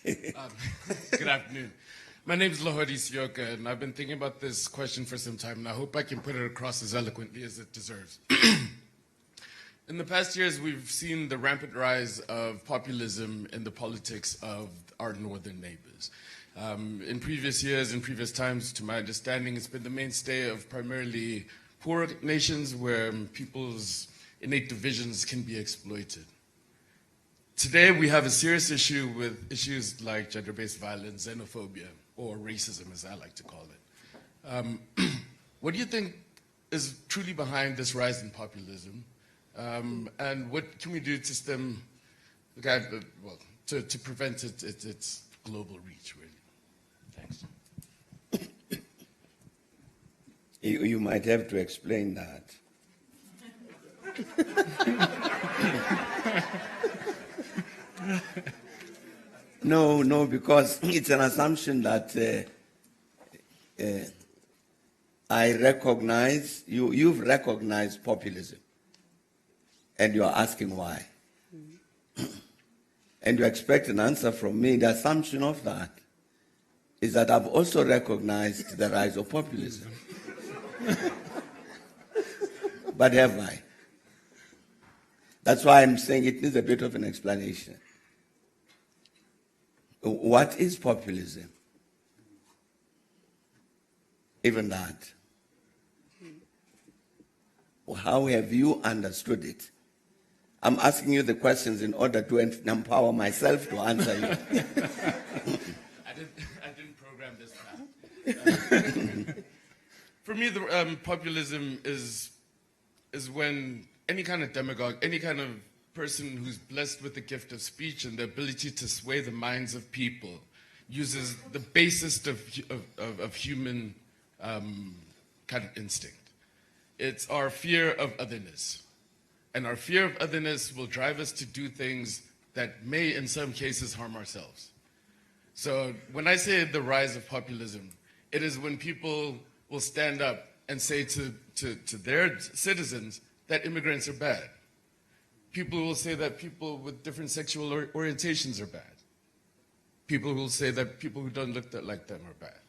Good afternoon. My name is Lohori Sioka, and I've been thinking about this question for some time, and I hope I can put it across as eloquently as it deserves. In the past years, we've seen the rampant rise of populism in the politics of our northern neighbors. In previous years, in previous times, to my understanding, it's been the mainstay of primarily poor nations where people's innate divisions can be exploited. Today, we have a serious issue with issues like gender-based violence, xenophobia, or racism, as I like to call it. What do you think is truly behind this rise in populism? And what can we do to stem, to prevent its global reach, really? Thanks. You might have to explain that. No, because it's an assumption that I recognize, you've recognized populism, and you're asking why. And you expect an answer from me. The assumption of that is that I've also recognized the rise of populism. But have I? That's why I'm saying it needs a bit of an explanation. What is populism? Even that. How have you understood it? I'm asking you the questions in order to empower myself to answer you. I didn't program this path. For me, populism is when any kind of demagogue, any kind of person who's blessed with the gift of speech and the ability to sway the minds of people uses the basest of human kind of instinct. It's our fear of otherness. And our fear of otherness will drive us to do things that may, in some cases, harm ourselves. So when I say the rise of populism, it is when people will stand up and say to their citizens that immigrants are bad. People will say that people with different sexual orientations are bad. People will say that people who don't look like them are bad.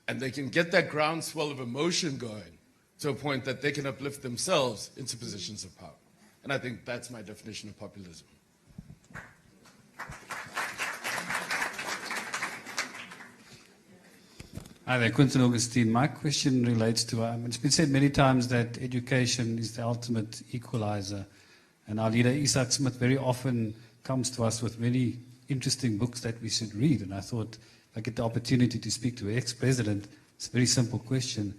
And they can get that groundswell of emotion going to a point that they can uplift themselves into positions of power. And I think that's my definition of populism. Hi there, Quentin Augustine. My question relates to, it's been said many times that education is the ultimate equalizer. And our leader, Isaac Smith, very often comes to us with many interesting books that we should read. And I thought, if I get the opportunity to speak to an ex-president, it's a very simple question.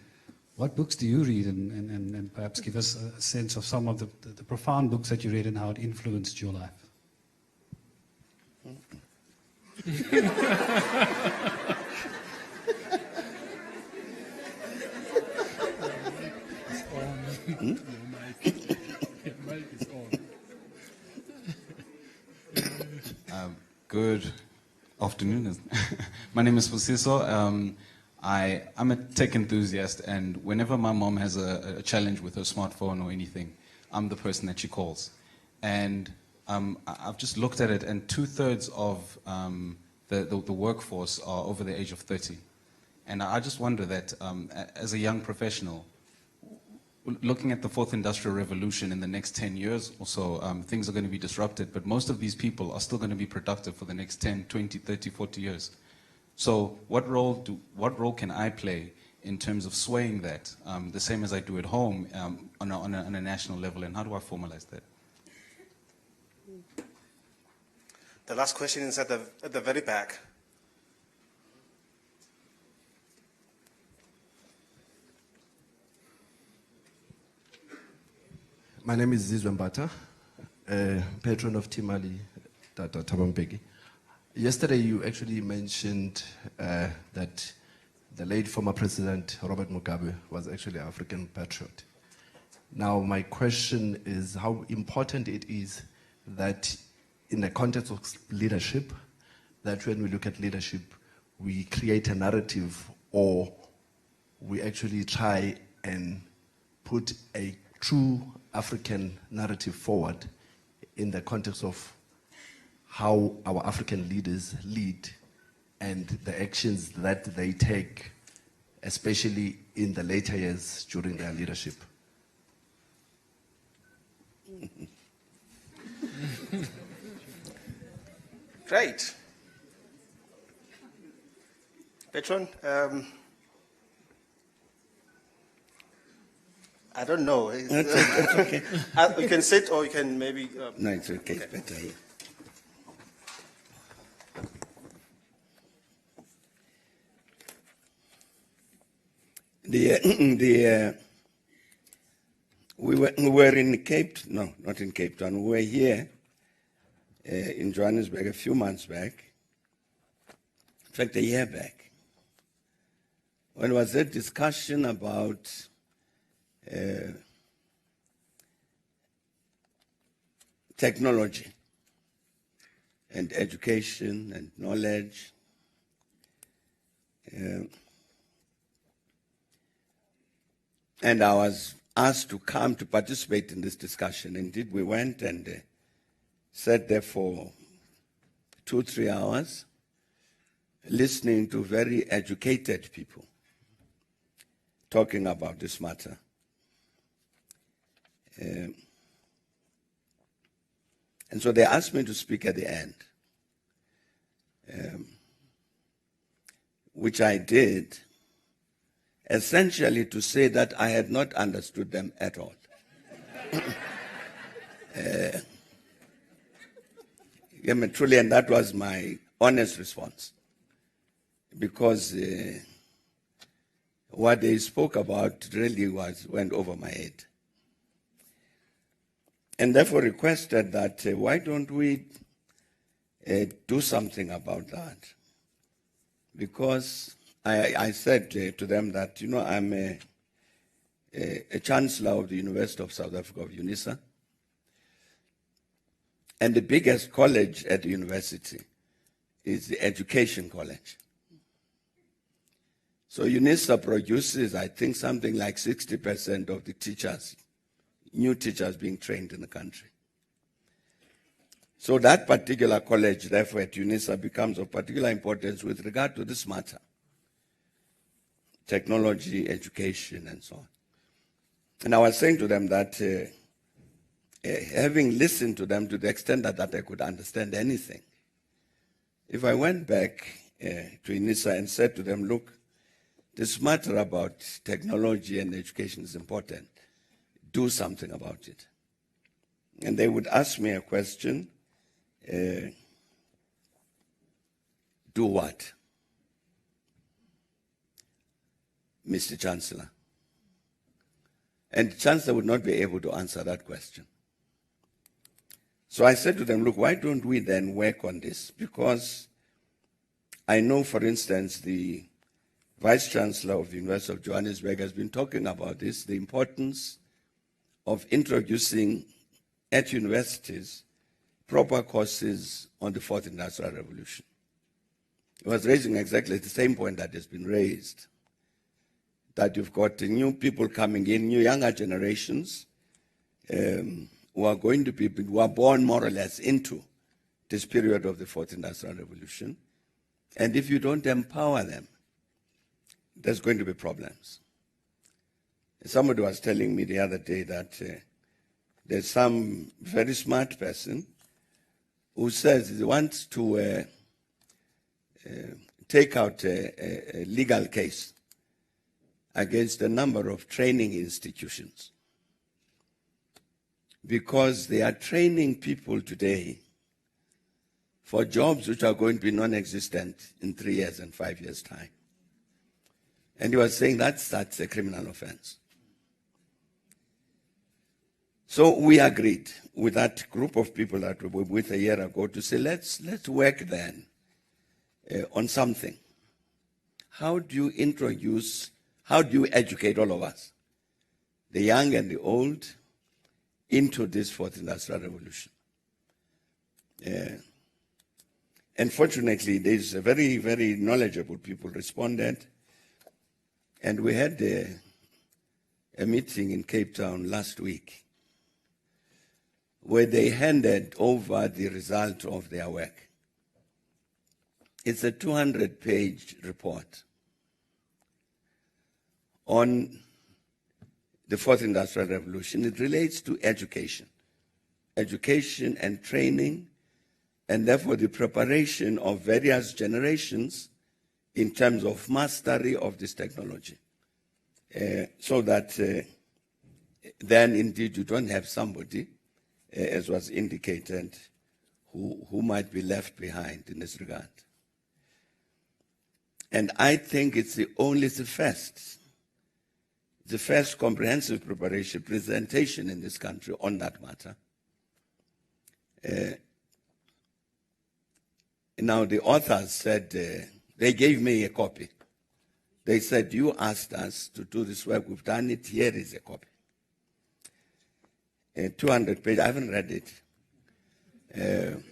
What books do you read? And perhaps give us a sense of some of the profound books that you read and how it influenced your life. Good afternoon. My name is Fusiso. I'm a tech enthusiast, and whenever my mom has a challenge with her smartphone or anything, I'm the person that she calls. And I've just looked at it, and 2/3 of the workforce are over the age of 30. And I just wonder that as a young professional, looking at the fourth industrial revolution in the next 10 years or so, things are going to be disrupted, but most of these people are still going to be productive for the next 10, 20, 30, 40 years. So what role can I play in terms of swaying that, the same as I do at home on a national level, and how do I formalize that? The last question is at the very back. My name is Zizwe Mbata, patron of Timali, Tata Thabo Mbeki. Yesterday you actually mentioned that the late former President Robert Mugabe was actually an African patriot. Now my question is how important it is that in the context of leadership, that when we look at leadership, we create a narrative or we actually try and put a true African narrative forward in the context of how our African leaders lead and the actions that they take, especially in the later years during their leadership? Great. Patron, I don't know. It's okay. You can sit or you can maybe... No, it's okay. It's better here. We were in not in Cape Town. We were here in Johannesburg a few months back. In fact, a year back. When there was a discussion about technology and education and knowledge. And I was asked to come to participate in this discussion. Indeed, we went and sat there for 2-3 hours, listening to very educated people talking about this matter. And so they asked me to speak at the end, which I did, essentially to say that I had not understood them at all. Truly, and that was my honest response, because what they spoke about really went over my head. And therefore requested that why don't we do something about that? Because I said to them that, I'm a chancellor of the University of South Africa, of UNISA, and the biggest college at the university is the Education College. So UNISA produces, I think, something like 60% of the teachers, new teachers being trained in the country. So that particular college, therefore, at UNISA becomes of particular importance with regard to this matter: technology, education, and so on. And I was saying to them that having listened to them to the extent that I could understand anything, if I went back to UNISA and said to them, look, this matter about technology and education is important, do something about it. And they would ask me a question, do what? Mr. Chancellor. And the Chancellor would not be able to answer that question. So I said to them, look, why don't we then work on this? Because I know, for instance, the Vice Chancellor of the University of Johannesburg has been talking about this, the importance of introducing at universities proper courses on the Fourth Industrial Revolution. He was raising exactly the same point that has been raised, that you've got new people coming in, new younger generations who are going to be, who are born more or less into this period of the Fourth Industrial Revolution. And if you don't empower them, there's going to be problems. Somebody was telling me the other day that there's some very smart person who says he wants to take out a legal case against a number of training institutions, because they are training people today for jobs which are going to be non-existent in 3 years and 5 years' time. And he was saying that's a criminal offense. So we agreed with that group of people that we were with a year ago to say, let's work then on something. How do you educate all of us, the young and the old, into this Fourth Industrial Revolution? Unfortunately, there's a very, very knowledgeable people responded, and we had a meeting in Cape Town last week where they handed over the result of their work. It's a 200-page report on the fourth industrial revolution. It relates to education and training, and therefore the preparation of various generations in terms of mastery of this technology, so that then indeed you don't have somebody, as was indicated, who might be left behind in this regard. And I think it's the first comprehensive presentation in this country on that matter. Now the authors said, they gave me a copy. They said, you asked us to do this work, we've done it, here is a copy. 200 pages, I haven't read it.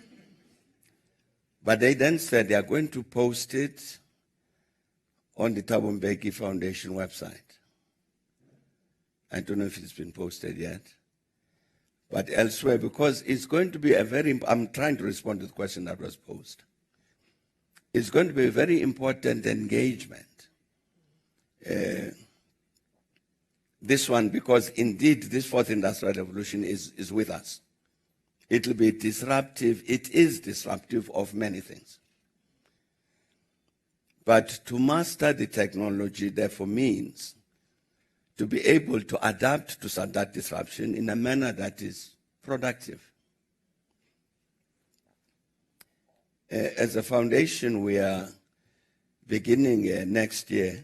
But they then said they are going to post it on the Thabo Mbeki Foundation website. I don't know if it's been posted yet. But elsewhere, because it's going to be I'm trying to respond to the question that was posed. It's going to be a very important engagement. This one, because indeed this fourth industrial revolution is with us. It will be disruptive. It is disruptive of many things. But to master the technology, therefore, means to be able to adapt to that disruption in a manner that is productive. As a foundation, we are beginning next year,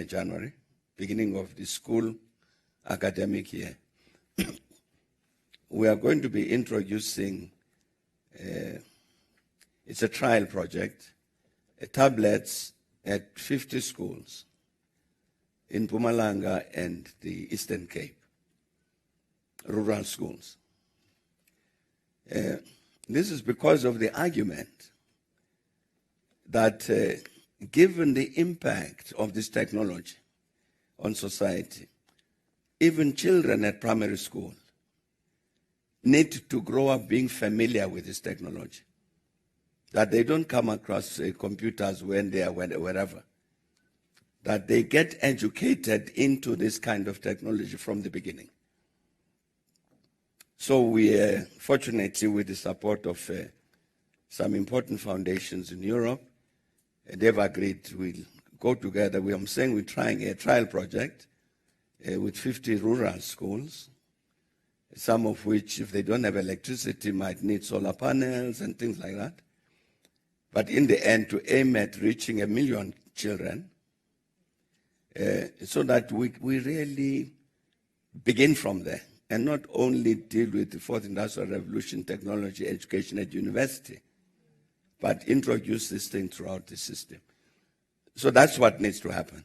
January, beginning of the school academic year. We are going to be introducing, it's a trial project, tablets at 50 schools in Mpumalanga and the Eastern Cape, rural schools. This is because of the argument that given the impact of this technology on society, even children at primary school need to grow up being familiar with this technology, that they don't come across computers when they are wherever, that they get educated into this kind of technology from the beginning. So we, fortunately, with the support of some important foundations in Europe, they've agreed we'll go together. I'm saying we're trying a trial project with 50 rural schools, some of which, if they don't have electricity, might need solar panels and things like that. But in the end, to aim at reaching 1 million children, so that we really begin from there and not only deal with the fourth industrial revolution, technology, education at university, but introduce this thing throughout the system. So that's what needs to happen.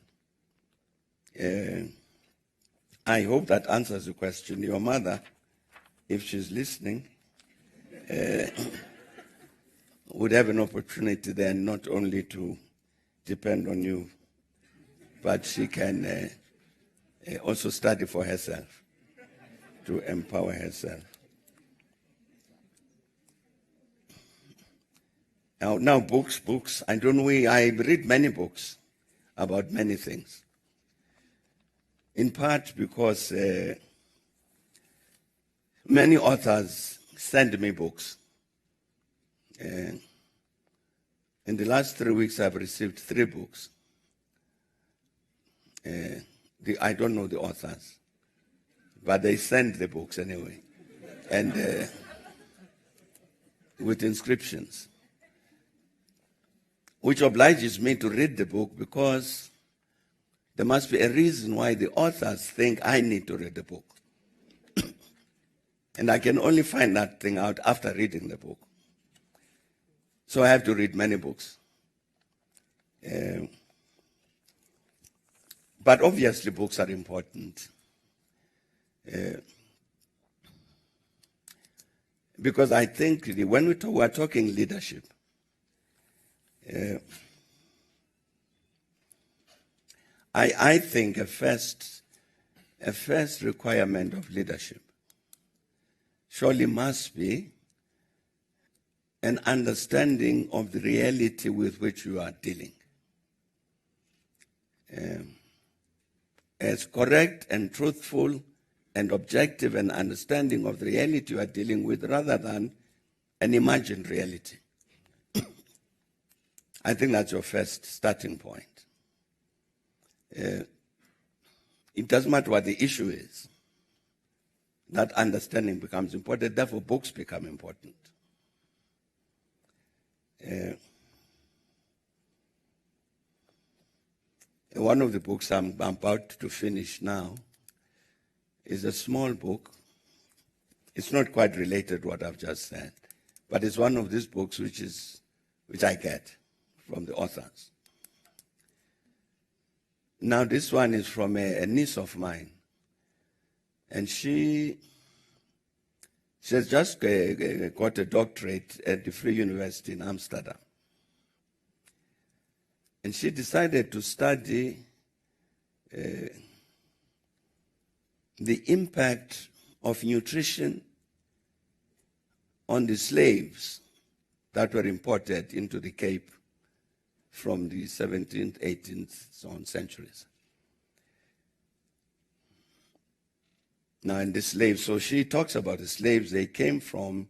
I hope that answers the question. Your mother, if she's listening, would have an opportunity then not only to depend on you, but she can also study for herself, to empower herself. Now books. I read many books about many things. In part because many authors send me books. In the last 3 weeks, I've received 3 books. I don't know the authors, but they send the books anyway, and with inscriptions, which obliges me to read the book, because there must be a reason why the authors think I need to read the book. And I can only find that thing out after reading the book. So I have to read many books. But obviously books are important. Because I think when we're talking leadership, I think a first requirement of leadership surely must be an understanding of the reality with which you are dealing. As correct and truthful and objective an understanding of the reality you are dealing with rather than an imagined reality. I think that's your first starting point. It doesn't matter what the issue is. That understanding becomes important, therefore books become important. One of the books I'm about to finish now is a small book. It's not quite related to what I've just said, but it's one of these books which I get from the authors. Now this one is from a niece of mine, and she has just got a doctorate at the Free University in Amsterdam. And she decided to study the impact of nutrition on the slaves that were imported into the Cape from the 17th, 18th, so on centuries. Now, in the slaves, so she talks about the slaves. They came from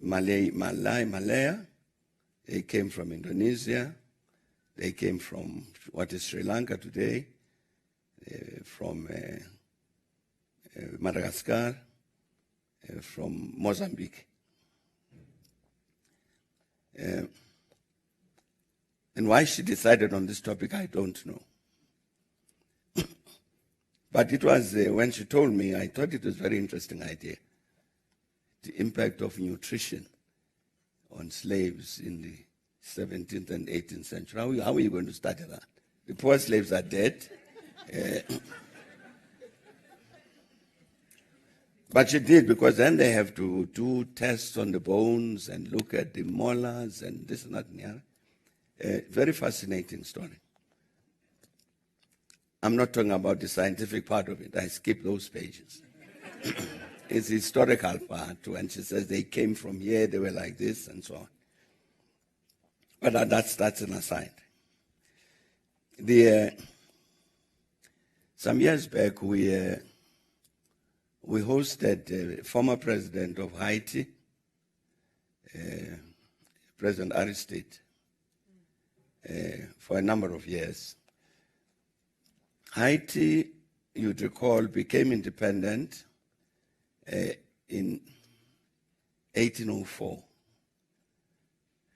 Malaya. They came from Indonesia. They came from what is Sri Lanka today, from Madagascar, from Mozambique. And why she decided on this topic, I don't know. But it was, when she told me, I thought it was a very interesting idea. The impact of nutrition on slaves in the 17th and 18th century. How are you going to study that? The poor slaves are dead. But she did, because then they have to do tests on the bones and look at the molars and this and that and the other. Very fascinating story. I'm not talking about the scientific part of it. I skip those pages. It's the historical part, when she says they came from here, they were like this, and so on. But that's an aside. Some years back, we hosted the former president of Haiti, President Aristide, for a number of years. Haiti, you'd recall, became independent in 1804.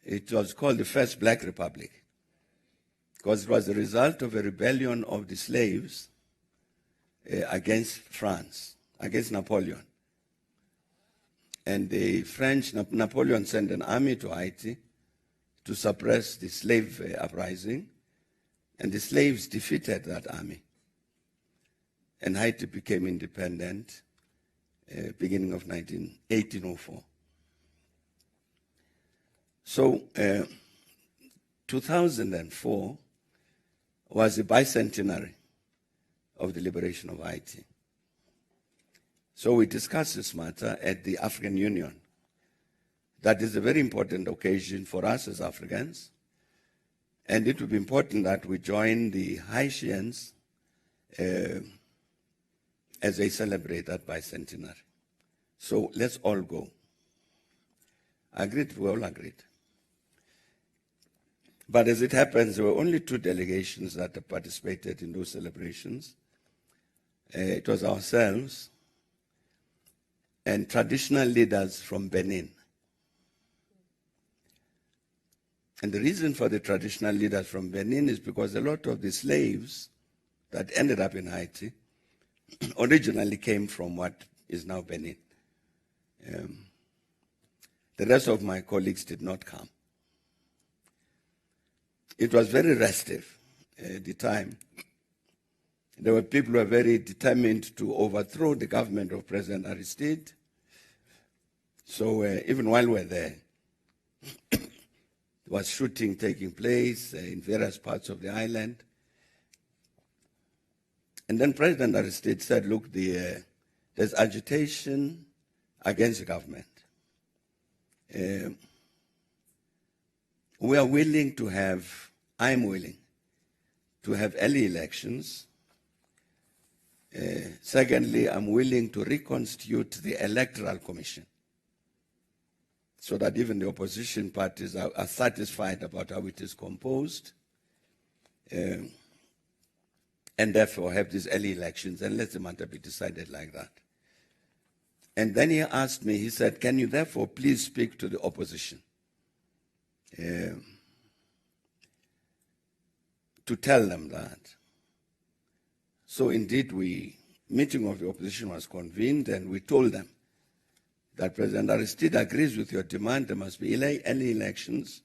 It was called the First Black Republic because it was the result of a rebellion of the slaves against France, against Napoleon. And the French, Napoleon sent an army to Haiti to suppress the slave uprising, and the slaves defeated that army. And Haiti became independent beginning of 1804. So 2004 was the bicentenary of the liberation of Haiti. So we discussed this matter at the African Union. That is a very important occasion for us as Africans, and it will be important that we join the Haitians as they celebrate that bicentenary. So let's all go. Agreed? We all agreed. But as it happens, there were only 2 delegations that participated in those celebrations. It was ourselves and traditional leaders from Benin. And the reason for the traditional leaders from Benin is because a lot of the slaves that ended up in Haiti originally came from what is now Benin. The rest of my colleagues did not come. It was very restive at the time. There were people who were very determined to overthrow the government of President Aristide. So even while we were there, there was shooting taking place in various parts of the island. And then President Aristide said, look, there's agitation against the government. we are willing to have, I'm willing to have early elections. Secondly, I'm willing to reconstitute the Electoral Commission so that even the opposition parties are satisfied about how it is composed, and therefore have these early elections and let the matter be decided like that. And then he asked me, he said, can you therefore please speak to the opposition to tell them that? So indeed, meeting of the opposition was convened, and we told them that President Aristide agrees with your demand there must be early elections.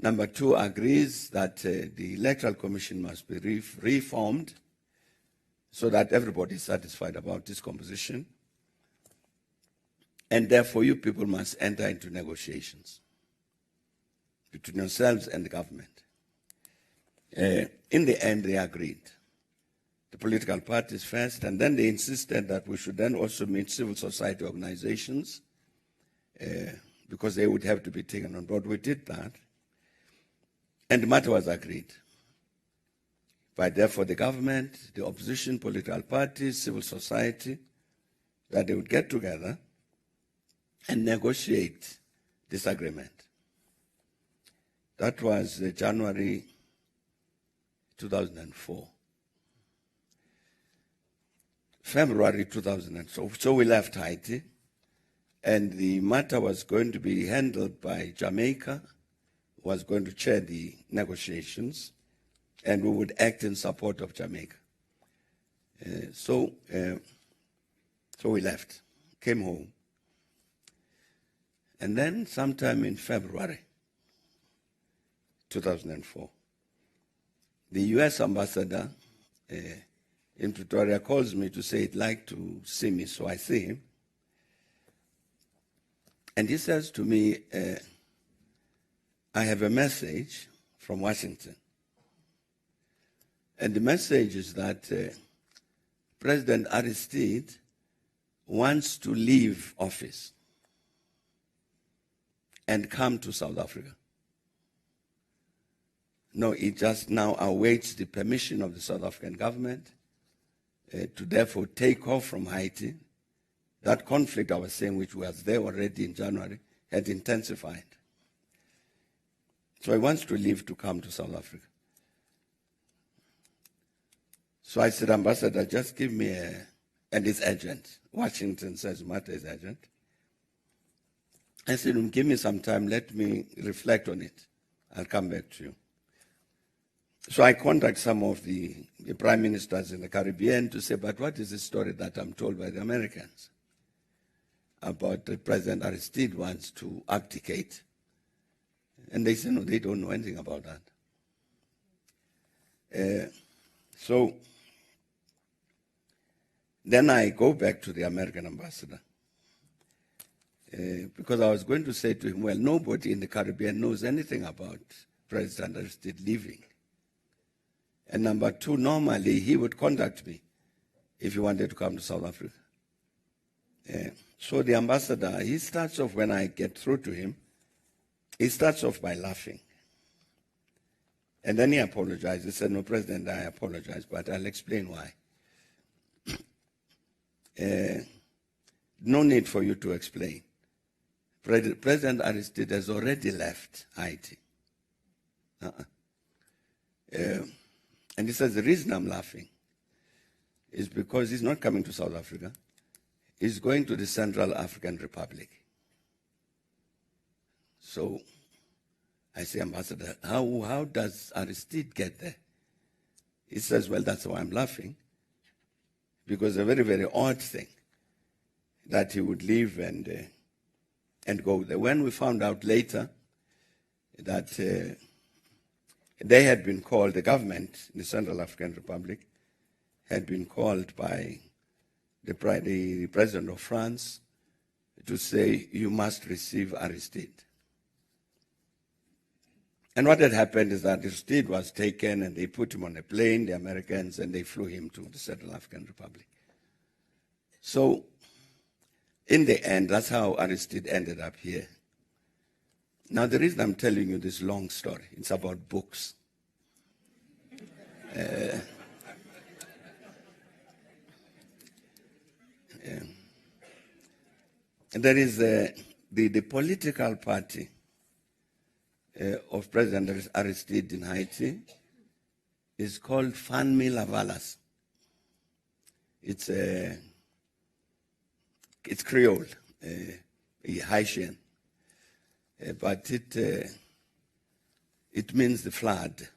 Number two, agrees that the Electoral Commission must be reformed so that everybody is satisfied about this composition. And therefore, you people must enter into negotiations between yourselves and the government. In the end, they agreed. The political parties first, and then they insisted that we should then also meet civil society organizations because they would have to be taken on board. We did that, and the matter was agreed by therefore the government, the opposition, political parties, civil society, that they would get together and negotiate this agreement. That was January 2004. February 2004. So we left Haiti, and the matter was going to be handled by Jamaica, who was going to chair the negotiations, and we would act in support of Jamaica. So we left, came home. And then sometime in February 2004, the US ambassador in Pretoria calls me to say he'd like to see me, so I see him. And he says to me, I have a message from Washington. And the message is that President Aristide wants to leave office and come to South Africa. No, he just now awaits the permission of the South African government to therefore take off from Haiti. That conflict I was saying, which was there already in January, had intensified. So he wants to leave to come to South Africa. So I said, Ambassador, just give me and his agent. Washington says matter is urgent. I said, give me some time, let me reflect on it. I'll come back to you. So I contact some of the prime ministers in the Caribbean to say, but what is the story that I'm told by the Americans about President Aristide wants to abdicate? And they say, no, they don't know anything about that. So then I go back to the American ambassador because I was going to say to him, well, nobody in the Caribbean knows anything about President Aristide leaving. And number two, normally he would contact me if he wanted to come to South Africa. So the ambassador, he starts off, when I get through to him, he starts off by laughing. And then he apologized. He said, no, President, I apologize, but I'll explain why. No need for you to explain. President Aristide has already left Haiti. And he says, the reason I'm laughing is because he's not coming to South Africa. He's going to the Central African Republic. So I say, Ambassador, how does Aristide get there? He says, well, that's why I'm laughing, because a very, very odd thing that he would leave and go there. When we found out later that they had been called, the government in the Central African Republic had been called by the President of France to say, you must receive Aristide. And what had happened is that Aristide was taken and they put him on a plane, the Americans, and they flew him to the Central African Republic. So in the end, that's how Aristide ended up here. Now, the reason I'm telling you this long story, it's about books. There is the political party of President Aristide in Haiti is called Famille Lavalas. It's Creole, Haitian, but it means the flood.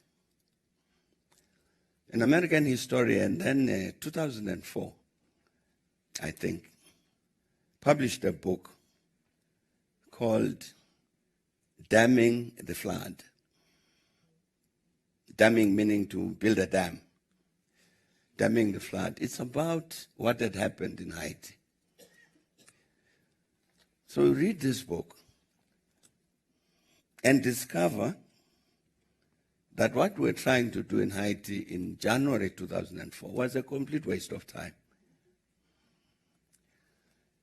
An American historian, then 2004, I think, published a book called Damming the Flood. Damming meaning to build a dam. Damming the Flood. It's about what had happened in Haiti. So you read this book and discover that what we're trying to do in Haiti in January 2004 was a complete waste of time.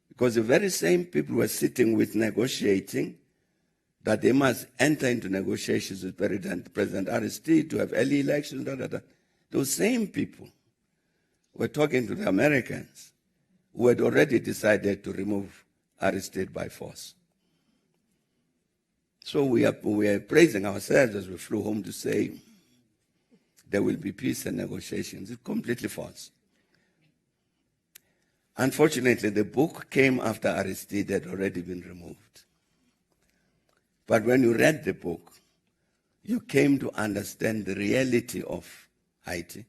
Because the very same people were sitting with negotiating that they must enter into negotiations with President Aristide to have early elections, Those same people were talking to the Americans who had already decided to remove Aristide by force. So we are praising ourselves as we flew home to say there will be peace and negotiations. It's completely false. Unfortunately, the book came after Aristide had already been removed. But when you read the book, you came to understand the reality of Haiti.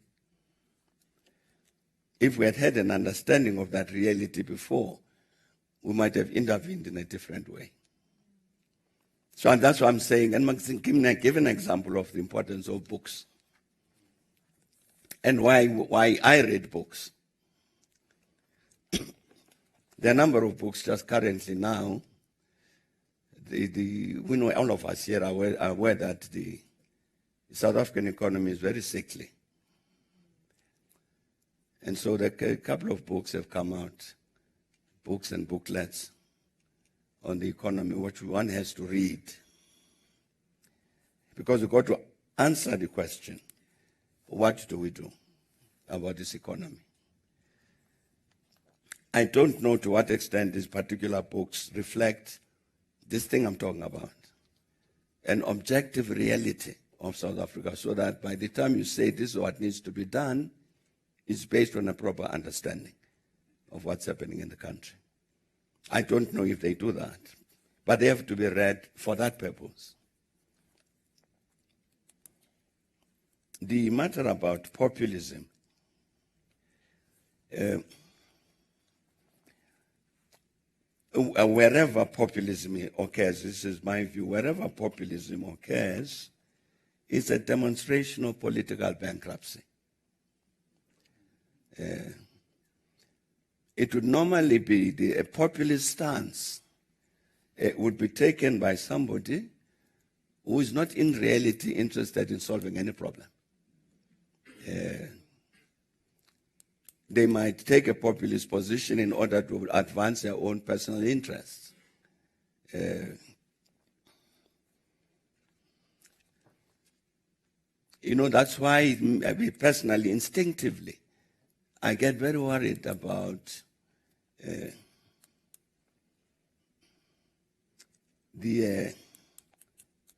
If we had had an understanding of that reality before, we might have intervened in a different way. So that's what I'm saying. And I'm give an example of the importance of books and why I read books. There are a number of books just currently now. We know all of us here are aware that the South African economy is very sickly. And so a couple of books have come out, books and booklets on the economy, which one has to read. Because we've got to answer the question, what do we do about this economy? I don't know to what extent these particular books reflect this thing I'm talking about, an objective reality of South Africa, so that by the time you say this is what needs to be done, it's based on a proper understanding of what's happening in the country. I don't know if they do that, but they have to be read for that purpose. The matter about populism, wherever populism occurs, this is my view, wherever populism occurs, it's a demonstration of political bankruptcy. It would normally be a populist stance. It would be taken by somebody who is not in reality interested in solving any problem. They might take a populist position in order to advance their own personal interests. That's why personally, instinctively, I get very worried about the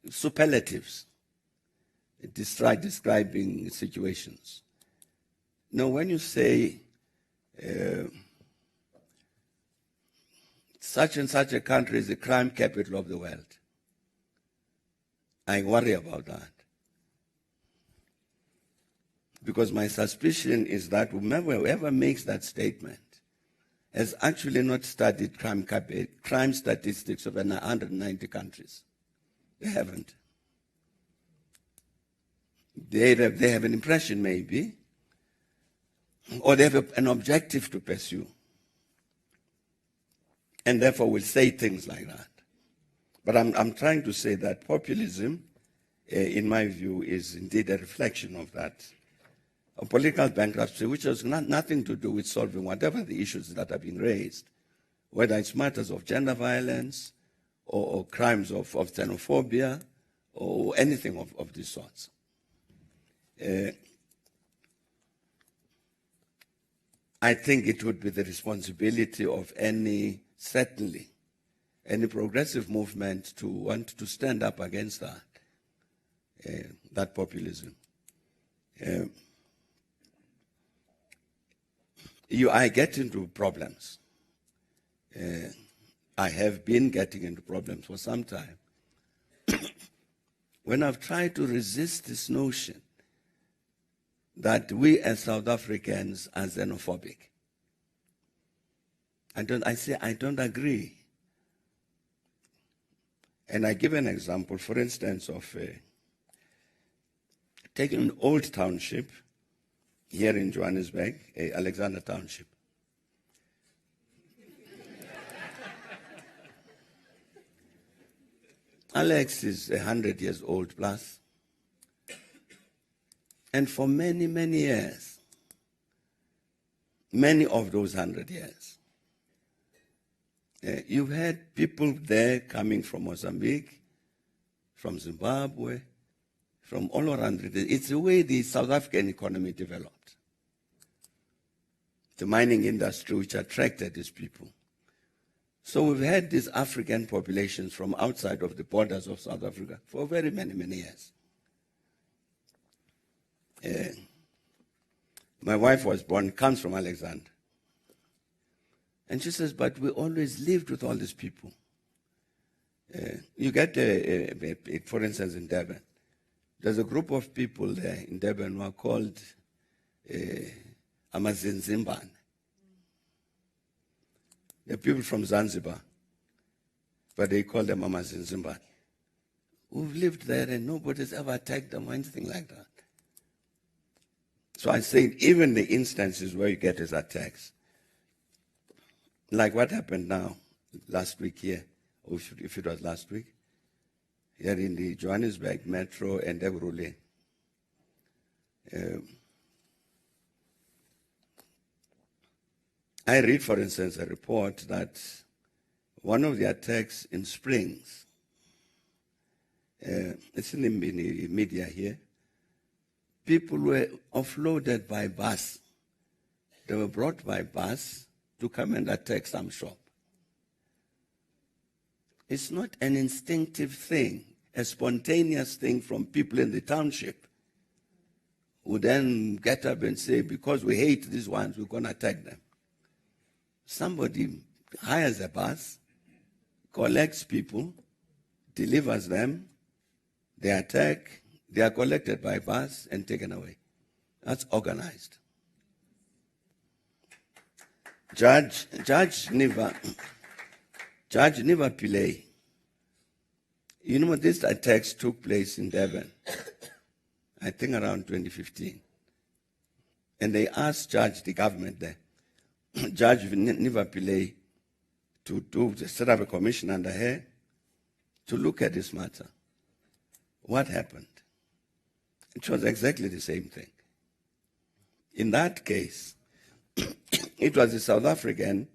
superlatives describing situations. Now, when you say such and such a country is the crime capital of the world, I worry about that. Because my suspicion is that whoever makes that statement has actually not studied crime statistics of 190 countries. They haven't. They have an impression, maybe, or they have an objective to pursue, and therefore will say things like that. But I'm trying to say that populism, in my view, is indeed a reflection of that. A political bankruptcy, which has nothing to do with solving whatever the issues that have been raised, whether it's matters of gender violence or crimes of xenophobia or anything of these sorts. I think it would be the responsibility of certainly, any progressive movement to want to stand up against that populism. I get into problems. I have been getting into problems for some time. When I've tried to resist this notion that we as South Africans are xenophobic, I say I don't agree. And I give an example, for instance, of taking an old township here in Johannesburg, Alexander Township. Alex is 100 years old plus. And for many, many years, many of those 100 years, you've had people there coming from Mozambique, from Zimbabwe, from all around. It's the way the South African economy developed. The mining industry which attracted these people. So we've had these African populations from outside of the borders of South Africa for very many, many years. My wife comes from Alexander. And she says, but we always lived with all these people. You get, for instance, in Durban, there's a group of people there in Durban who are called Amazinzimbane. They're people from Zanzibar, but they call them Amazinzimbane. Who've lived there and nobody's ever attacked them or anything like that. So I say, even the instances where you get these attacks, like what happened now, last week here, or if it was last week, here in the Johannesburg Metro and Ekurhuleni. I read, for instance, a report that one of the attacks in Springs, it's in the media here, people were offloaded by bus. They were brought by bus to come and attack some shop. It's not an instinctive thing, a spontaneous thing from people in the township who then get up and say, because we hate these ones, we're going to attack them. Somebody hires a bus, collects people, delivers them, they attack, they are collected by bus and taken away. That's organized. Judge Niva Pillay, you know, these attacks took place in Durban, I think around 2015. And they asked the government there, Judge Niva Pillay, to set up a commission under her to look at this matter. What happened? It was exactly the same thing. In that case, it was the South African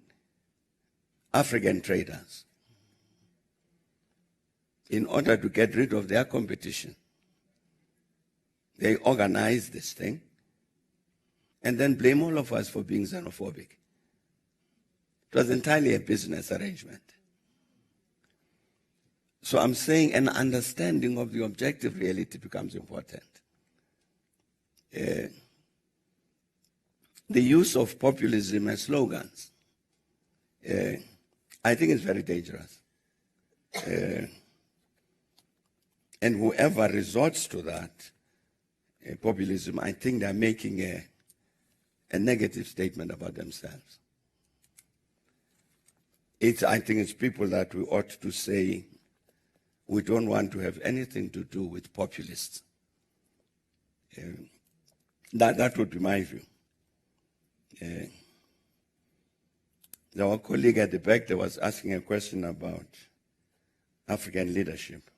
traders. In order to get rid of their competition, they organized this thing and then blame all of us for being xenophobic. It was entirely a business arrangement. So I'm saying an understanding of the objective reality becomes important. The use of populism as slogans, I think is very dangerous. And whoever resorts to that populism, I think they're making a negative statement about themselves. I think it's people that we ought to say, we don't want to have anything to do with populists. That would be my view. Our colleague at the back there was asking a question about African leadership.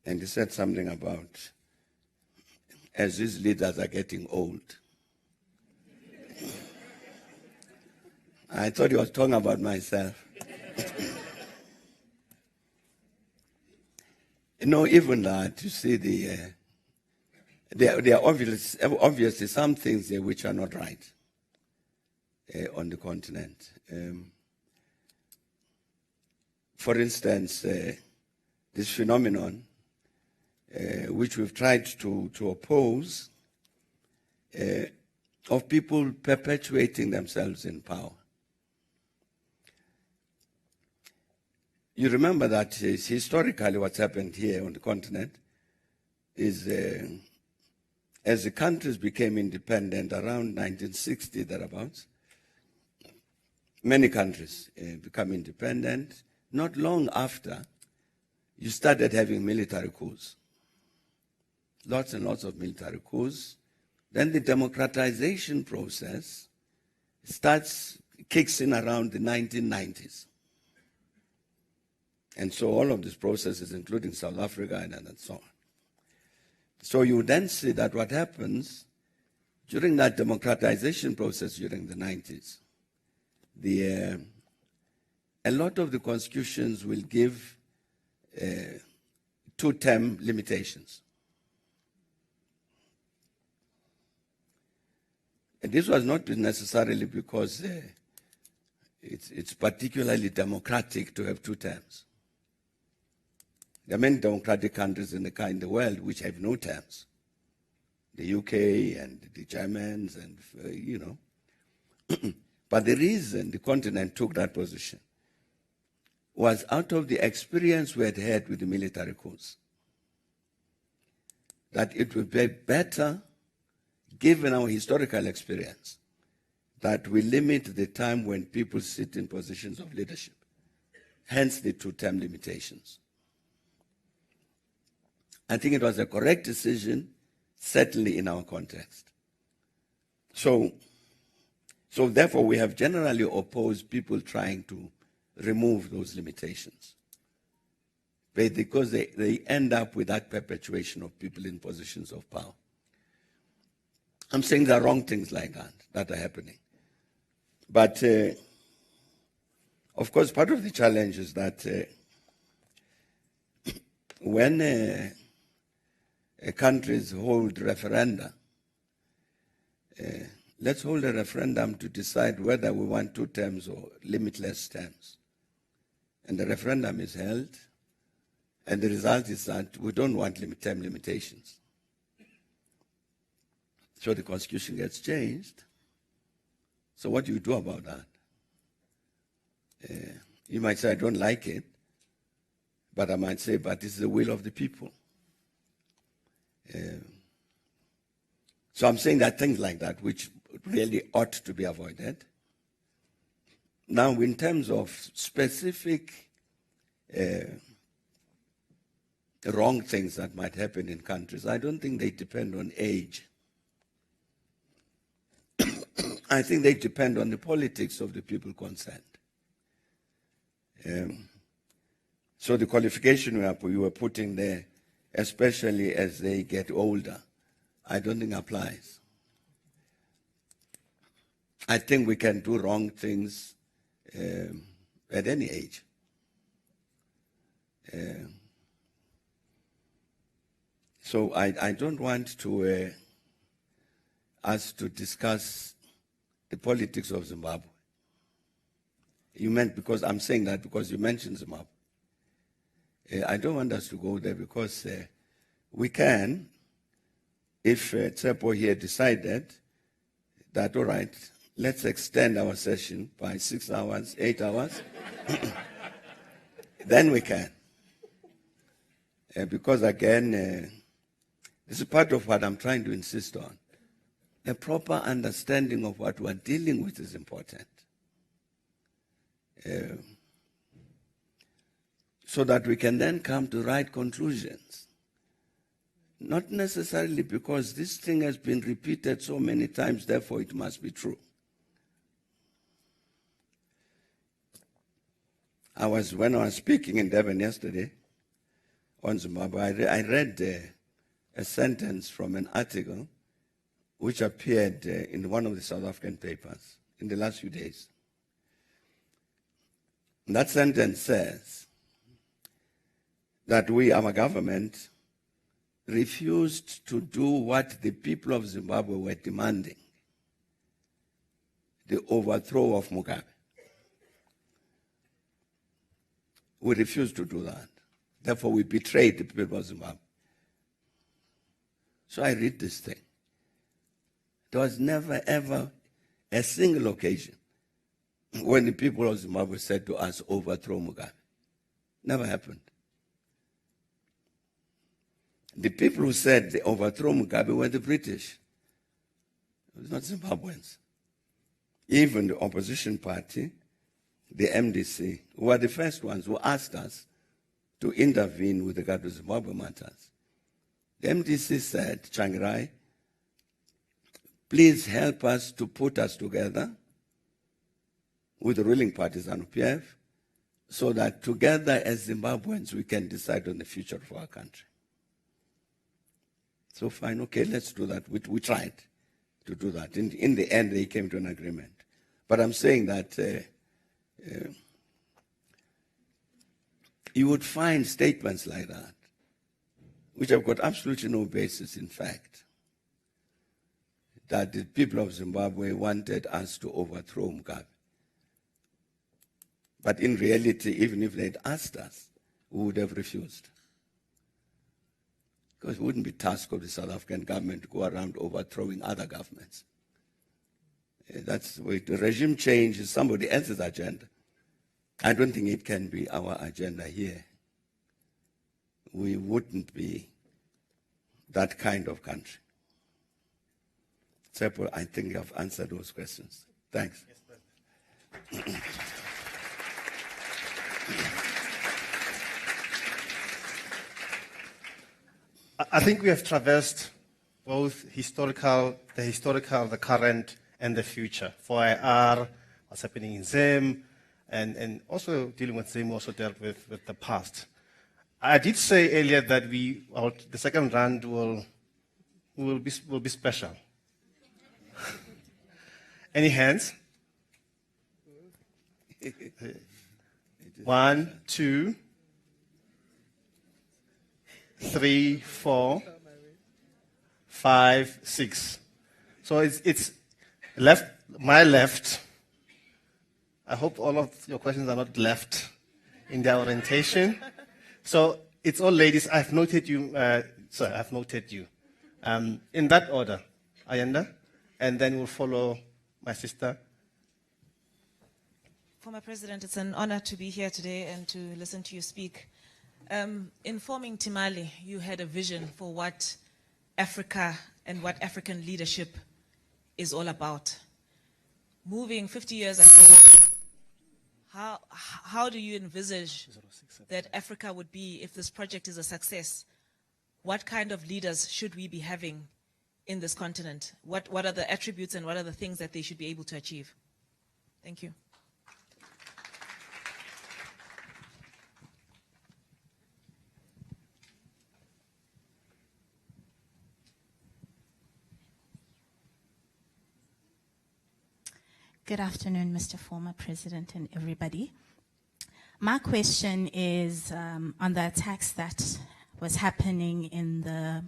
And he said something about, as these leaders are getting old. I thought he was talking about myself. No, even that, you see, there are obviously some things there which are not right on the continent. For instance, this phenomenon which we've tried to oppose of people perpetuating themselves in power. You remember that historically what's happened here on the continent is as the countries became independent around 1960, thereabouts, many countries become independent. Not long after, you started having military coups. Lots and lots of military coups. Then the democratization process kicks in around the 1990s. And so all of these processes, including South Africa and so on. So you then see that what happens during that democratization process during the 90s, a lot of the constitutions will give two-term limitations. And this was not necessarily because it's particularly democratic to have two terms. There are many democratic countries in the world which have no terms. The UK and the Germans and, you know. But the reason the continent took that position was out of the experience we had had with the military coups. That it would be better, given our historical experience, that we limit the time when people sit in positions of leadership. Hence the two-term limitations. I think it was a correct decision, certainly in our context. So therefore, we have generally opposed people trying to remove those limitations. Because they end up with that perpetuation of people in positions of power. I'm saying there are wrong things like that are happening. But, of course, part of the challenge is that when countries hold referenda, let's hold a referendum to decide whether we want two terms or limitless terms. And the referendum is held, and the result is that we don't want term limitations. So the constitution gets changed. So what do you do about that? You might say, I don't like it, but I might say, but it's the will of the people. So I'm saying that things like that, which really ought to be avoided. Now, in terms of specific wrong things that might happen in countries, I don't think they depend on age. I think they depend on the politics of the people concerned. So the qualification you were putting there, especially as they get older, I don't think applies. I think we can do wrong things at any age. So I don't want to us to discuss the politics of Zimbabwe. You meant, because I'm saying that because you mentioned Zimbabwe. I don't want us to go there because we can, if Tsepo here decided that, all right, let's extend our session by 6 hours, 8 hours, then we can. Because again, this is part of what I'm trying to insist on. A proper understanding of what we're dealing with is important. So that we can then come to right conclusions. Not necessarily because this thing has been repeated so many times, therefore it must be true. When I was speaking in Durban yesterday on Zimbabwe, I read a sentence from an article which appeared in one of the South African papers in the last few days. And that sentence says that we, our government, refused to do what the people of Zimbabwe were demanding, the overthrow of Mugabe. We refused to do that. Therefore, we betrayed the people of Zimbabwe. So I read this thing. There was never, ever a single occasion when the people of Zimbabwe said to us, overthrow Mugabe. Never happened. The people who said they overthrow Mugabe were the British. It was not Zimbabweans. Even the opposition party, the MDC, were the first ones who asked us to intervene with regard to Zimbabwe matters. The MDC said, Changirai, please help us to put us together with the ruling parties and PF so that together as Zimbabweans we can decide on the future of our country. So fine, okay, let's do that. We tried to do that. In the end, they came to an agreement. But I'm saying that you would find statements like that, which have got absolutely no basis in fact, that the people of Zimbabwe wanted us to overthrow Mugabe. But in reality, even if they'd asked us, we would have refused. Because it wouldn't be task of the South African government to go around overthrowing other governments. That's the regime change is somebody else's agenda. I don't think it can be our agenda here. We wouldn't be that kind of country. Tsepo, I think I've answered those questions. Thanks. Yes, I think we have traversed both the historical, the current, and the future. For IR, what's happening in Zim, and also dealing with Zim also dealt with the past. I did say earlier that the second round will be special. Any hands? 1, 2, 3, 4, 5, 6. So it's left, my left. I hope all of your questions are not left in their orientation. So it's all ladies. I've noted you, sir, I've noted you. In that order, Ayanda, and then we'll follow my sister. Former President, it's an honor to be here today and to listen to you speak. In forming Timali, you had a vision for what Africa and what African leadership is all about. Moving 50 years ago, how do you envisage that Africa would be if this project is a success? What kind of leaders should we be having in this continent? What are the attributes and what are the things that they should be able to achieve? Thank you. Good afternoon, Mr. Former President and everybody. My question is on the attacks that was happening in the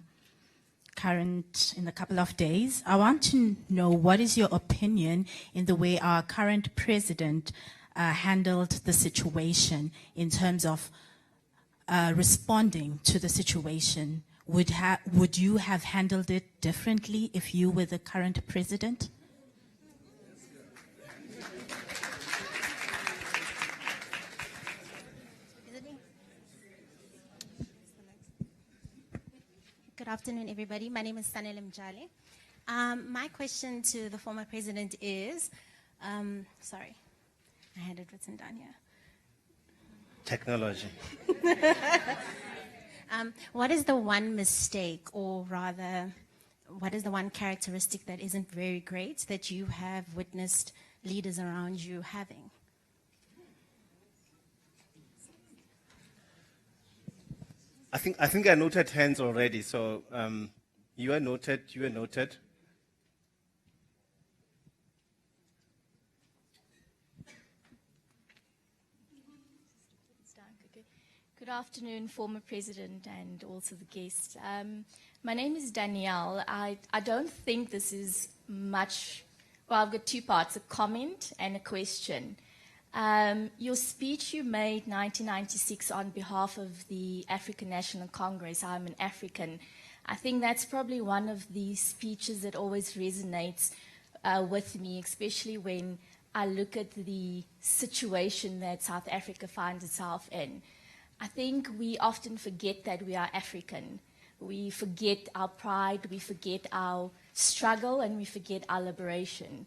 couple of days. I want to know what is your opinion in the way our current president handled the situation in terms of responding to the situation. Would you have handled it differently if you were the current president? Good afternoon, everybody. My name is Sanel Mjali. My question to the former president is, sorry, I had it written down here. Technology. What is the one mistake, or rather, what is the one characteristic that isn't very great that you have witnessed leaders around you having? I think I noted hands already, so you are noted, Good afternoon, former President and also the guests. My name is Danielle. I don't think this is much, well, I've got two parts, a comment and a question. Your speech you made 1996 on behalf of the African National Congress, I'm an African, I think that's probably one of the speeches that always resonates with me, especially when I look at the situation that South Africa finds itself in. I think we often forget that we are African. We forget our pride, we forget our struggle, and we forget our liberation.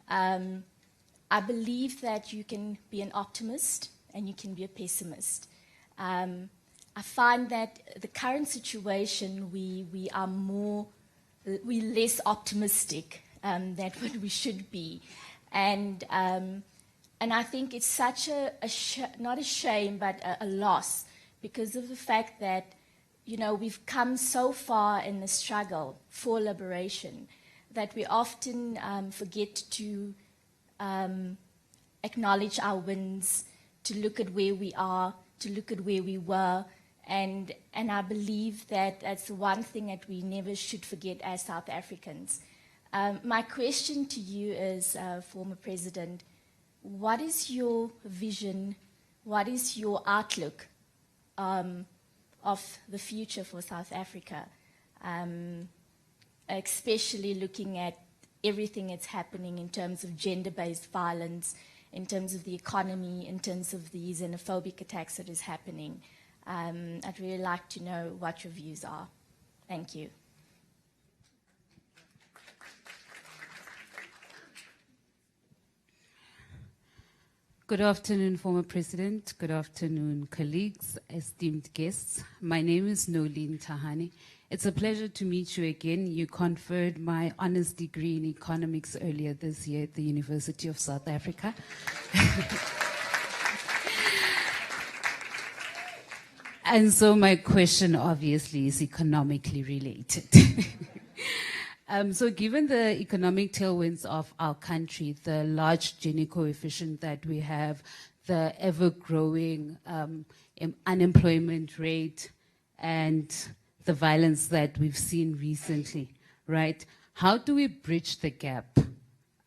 I believe that you can be an optimist and you can be a pessimist. I find that the current situation, we are less optimistic than what we should be. And I think it's such not a shame, but a loss, because of the fact that, you know, we've come so far in the struggle for liberation that we often forget to acknowledge our wins, to look at where we are, to look at where we were. And I believe that that's the one thing that we never should forget as South Africans. My question to you is, former President, what is your vision, what is your outlook of the future for South Africa, especially looking at everything that's happening in terms of gender-based violence, in terms of the economy, in terms of the xenophobic attacks that is happening? I'd really like to know what your views are. Thank you. Good afternoon, former President. Good afternoon, colleagues, esteemed guests. My name is Nolene Tahani. It's a pleasure to meet you again. You conferred my honors degree in economics earlier this year at the University of South Africa. And so my question obviously is economically related. So given the economic tailwinds of our country, the large Gini coefficient that we have, the ever-growing unemployment rate, and the violence that we've seen recently, right? How do we bridge the gap?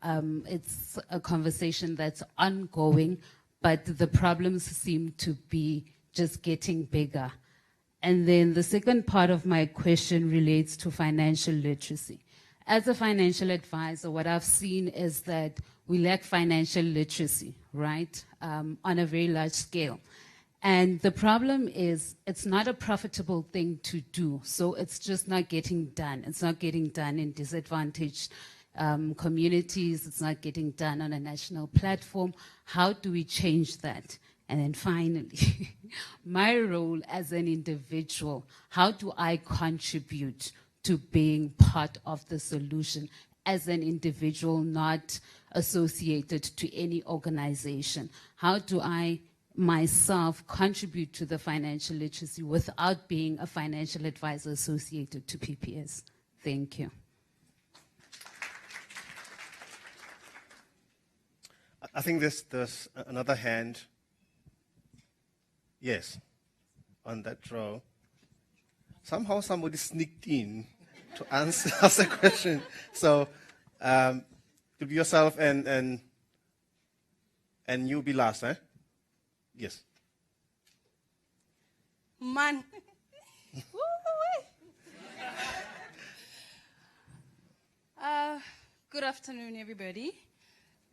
It's a conversation that's ongoing, but the problems seem to be just getting bigger. And then the second part of my question relates to financial literacy. As a financial advisor, what I've seen is that we lack financial literacy, right, on a very large scale. And the problem is it's not a profitable thing to do, so it's just not getting done. It's not getting done in disadvantaged communities. It's not getting done on a national platform. How do we change that? And then finally, my role as an individual, how do I contribute to being part of the solution as an individual, not associated to any organization? How do I myself contribute to the financial literacy without being a financial advisor associated to PPS? Thank you. I think there's another hand. Yes, on that row. Somehow somebody sneaked in to ask a question. So, could be yourself and you be last, eh? Yes. Man. Good afternoon, everybody.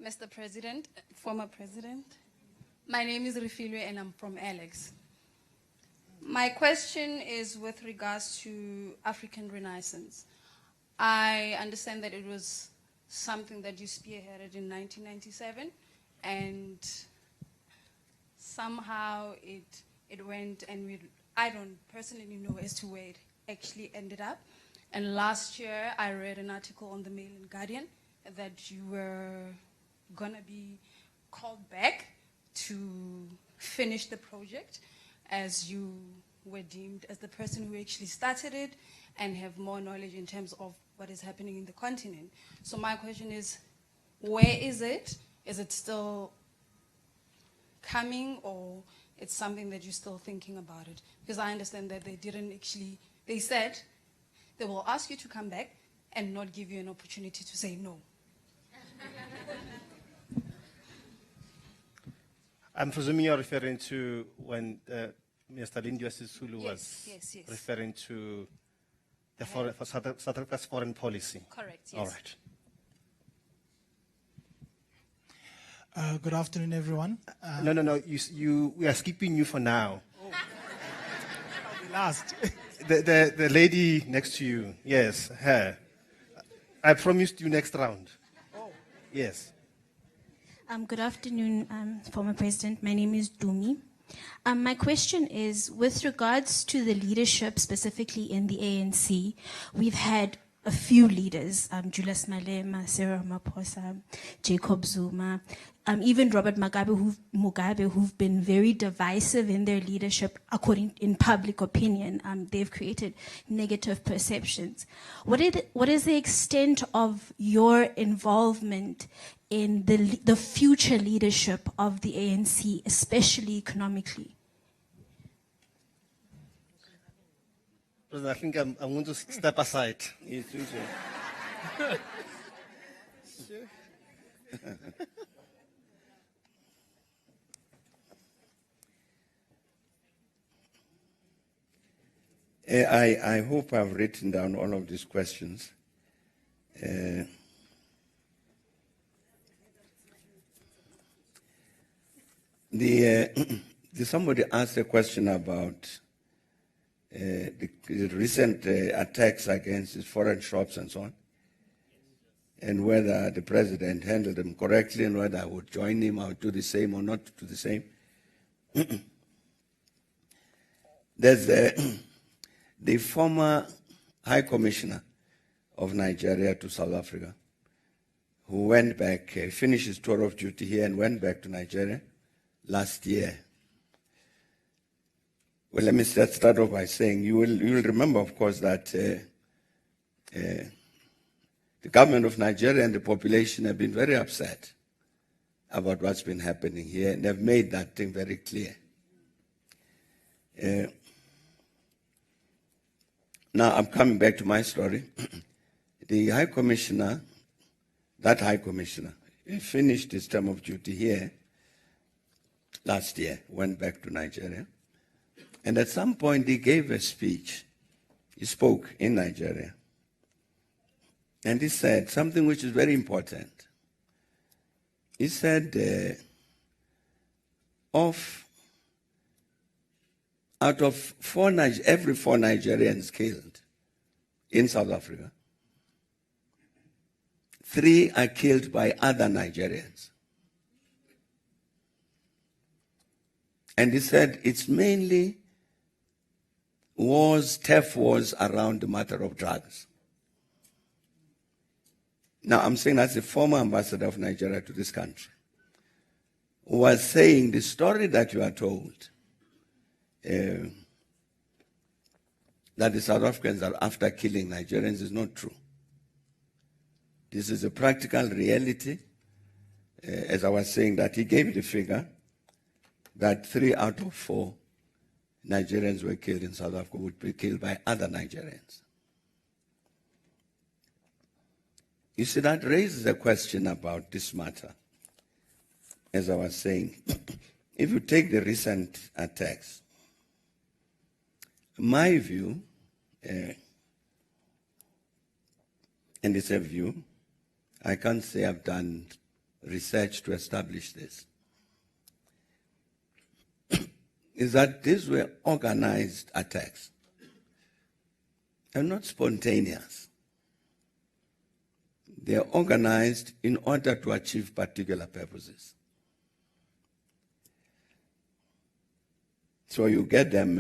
Mr. President, former President. My name is Refilwe and I'm from Alex. My question is with regards to African Renaissance. I understand that it was something that you spearheaded in 1997, and somehow it went, and I don't personally know as to where it actually ended up. And last year I read an article on the Mail and Guardian that you were gonna be called back to finish the project, as you were deemed as the person who actually started it and have more knowledge in terms of what is happening in the continent. So my question is, where is it? Is it still coming, or it's something that you're still thinking about it? Because I understand that they said they will ask you to come back and not give you an opportunity to say no. I'm presuming you're referring to when Mr. Lindiwe Sisulu was yes. referring to the South Africa's foreign policy. Correct, yes. All right. Good afternoon, everyone. No. We are skipping you for now. I'll be last. The lady next to you, yes, her. I promised you next round. Oh. Yes. Good afternoon, former President. My name is Dumi. My question is, with regards to the leadership, specifically in the ANC, we've had a few leaders, Julius Malema, Cyril Ramaphosa, Jacob Zuma, even Robert Mugabe, who've been very divisive in their leadership, in public opinion. They've created negative perceptions. What is the extent of your involvement in the future leadership of the ANC, especially economically? I think I'm going to step aside. I hope I've written down all of these questions. Somebody asked a question about the recent attacks against his foreign shops and so on, and whether the president handled them correctly and whether I would join him, I would do the same or not do the same. There's the former High Commissioner of Nigeria to South Africa, who went back, finished his tour of duty here and went back to Nigeria last year. Well, let me start off by saying you will remember, of course, that the government of Nigeria and the population have been very upset about what's been happening here, and they've made that thing very clear. Now, I'm coming back to my story. The High Commissioner, he finished his term of duty here last year, went back to Nigeria. And at some point, he gave a speech. He spoke in Nigeria. And he said something which is very important. He said, out of every four Nigerians killed in South Africa, 3 are killed by other Nigerians. And he said it's mainly turf wars around the matter of drugs. Now, I'm saying that's the former ambassador of Nigeria to this country, who was saying the story that you are told, that the South Africans are after killing Nigerians, is not true. This is a practical reality. As I was saying, that he gave the figure that 3 out of 4 Nigerians were killed in South Africa would be killed by other Nigerians. You see, that raises a question about this matter. As I was saying, if you take the recent attacks, my view, and it's a view, I can't say I've done research to establish this, is that these were organized attacks and not spontaneous. They are organized in order to achieve particular purposes. So you get them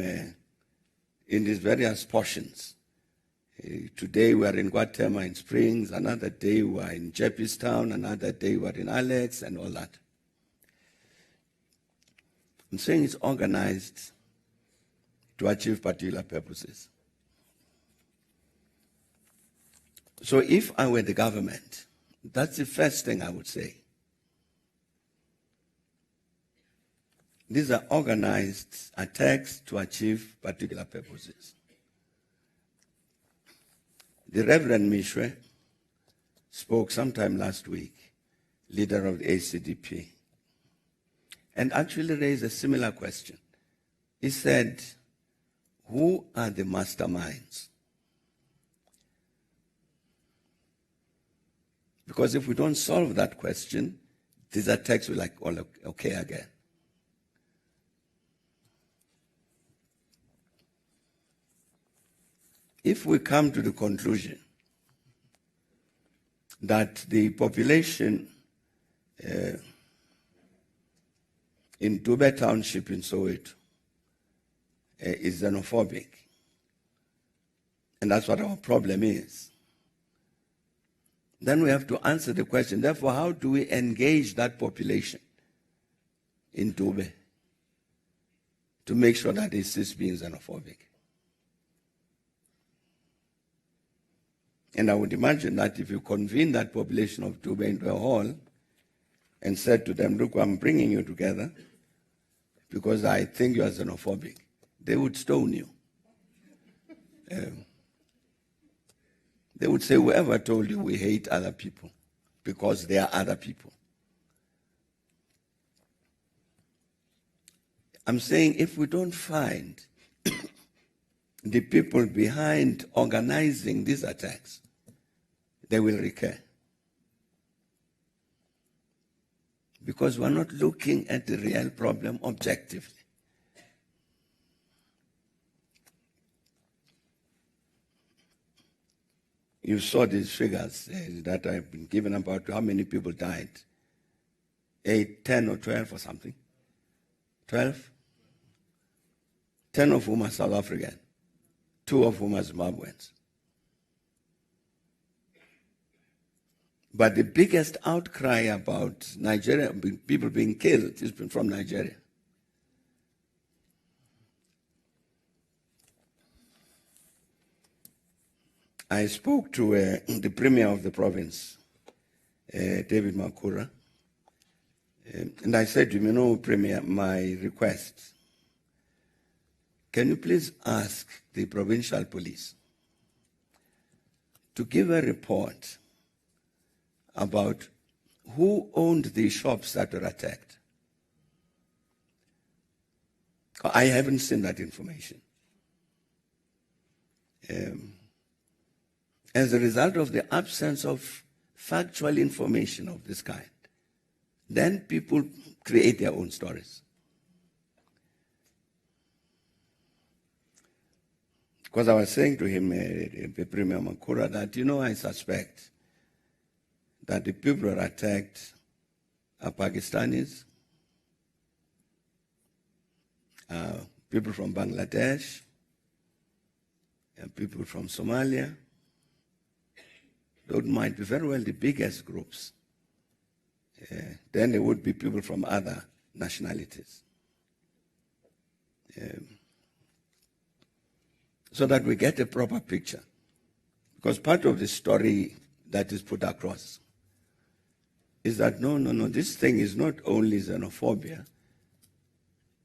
in these various portions. Today we are in Guatemala in Springs, another day we are in Jeppestown, another day we are in Alex, and all that. I'm saying it's organized to achieve particular purposes. So if I were the government, that's the first thing I would say. These are organized attacks to achieve particular purposes. The Reverend Mishwe spoke sometime last week, leader of the ACDP, and actually raised a similar question. He said, who are the masterminds? Because if we don't solve that question, these attacks will all occur again. If we come to the conclusion that the population in Dube Township in Soweto is xenophobic, and that's what our problem is, then we have to answer the question, therefore, how do we engage that population in Dube to make sure that it ceases being xenophobic? And I would imagine that if you convene that population of Dube into a hall and said to them, look, I'm bringing you together because I think you are xenophobic, they would stone you. They would say, whoever told you we hate other people because they are other people? I'm saying if we don't find the people behind organizing these attacks, they will recur. Because we're not looking at the real problem objectively. You saw these figures that I've been given about how many people died. 8, 10 or 12 or something. 12? 10 of whom are South African. 2 of whom are Zimbabweans. But the biggest outcry about Nigeria, people being killed, is from Nigeria. I spoke to the Premier of the province, David Makura, and I said to him, you know, Premier, my request, can you please ask the provincial police to give a report about who owned the shops that were attacked? I haven't seen that information. As a result of the absence of factual information of this kind, then people create their own stories. Because I was saying to him, Premier Makura, that, you know, I suspect that the people who are attacked are Pakistanis, people from Bangladesh, and people from Somalia. Those might be very well the biggest groups. Then there would be people from other nationalities. So that we get a proper picture. Because part of the story that is put across is that no, this thing is not only xenophobia,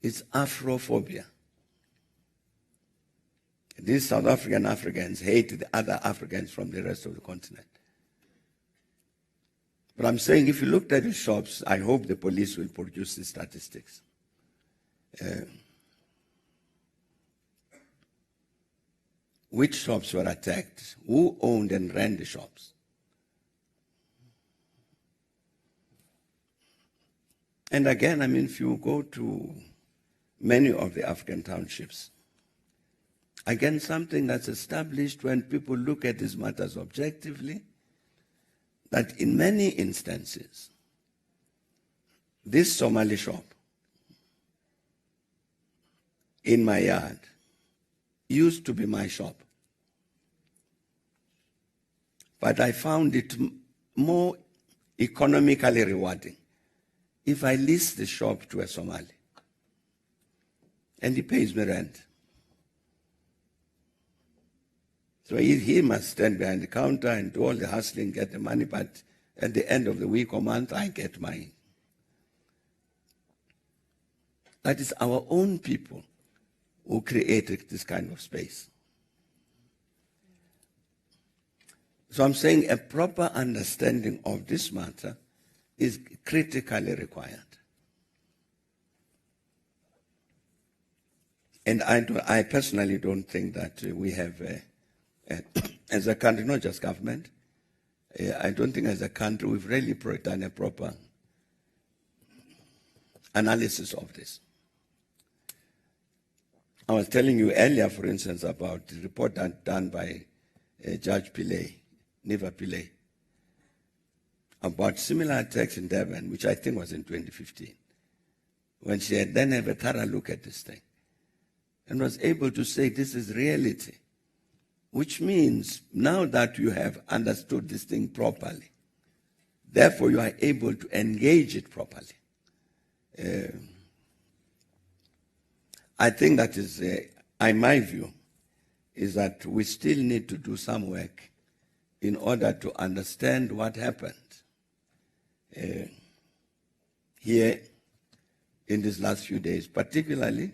it's Afrophobia. These South African Africans hate the other Africans from the rest of the continent. But I'm saying if you looked at the shops, I hope the police will produce the statistics. Which shops were attacked? Who owned and ran the shops? And again, I mean, if you go to many of the African townships, again, something that's established when people look at these matters objectively, that in many instances, this Somali shop in my yard used to be my shop. But I found it more economically rewarding if I lease the shop to a Somali and he pays me rent. So he must stand behind the counter and do all the hustling, get the money, but at the end of the week or month, I get my. that it's our own people who created this kind of space. So I'm saying a proper understanding of this matter is critically required. And I personally don't think that we have, as a country, not just government, I don't think as a country we've really done a proper analysis of this. I was telling you earlier, for instance, about the report done by Judge Pillay, Neva Pillay, about similar attacks in Durban, which I think was in 2015, when she had then had a thorough look at this thing and was able to say this is reality, which means now that you have understood this thing properly, therefore you are able to engage it properly. I think that is, in my view, is that we still need to do some work in order to understand what happened here in these last few days, particularly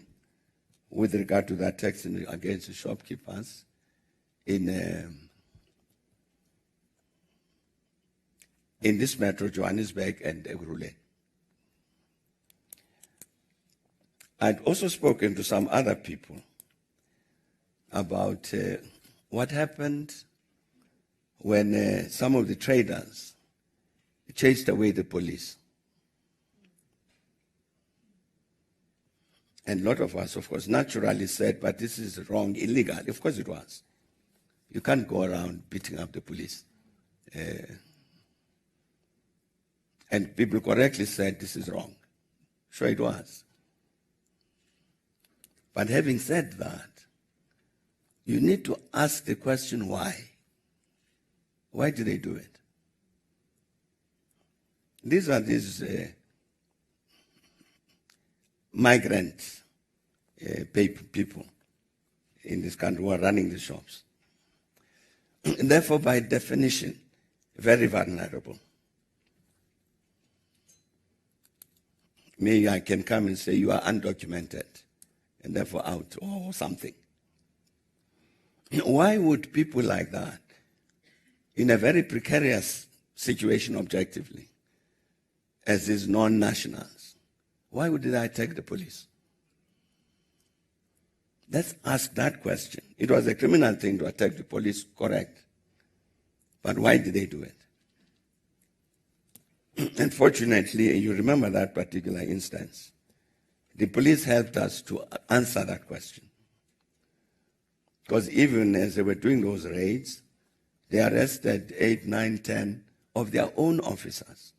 with regard to the attacks against the shopkeepers in this metro, Johannesburg and Ekurhuleni. I'd also spoken to some other people about what happened when some of the traders chased away the police. And a lot of us, of course, naturally said, but this is wrong, illegal. Of course it was. You can't go around beating up the police. And people correctly said this is wrong. Sure it was. But having said that, you need to ask the question why. Why did they do it? These are these migrant people in this country who are running the shops. And therefore, by definition, very vulnerable. Maybe I can come and say you are undocumented and therefore out or something. Why would people like that, in a very precarious situation objectively, as these non-nationals, why would they attack the police? Let's ask that question. It was a criminal thing to attack the police, correct. But why did they do it? Unfortunately, you remember that particular instance. The police helped us to answer that question. Because even as they were doing those raids, they arrested 8, 9, 10 of their own officers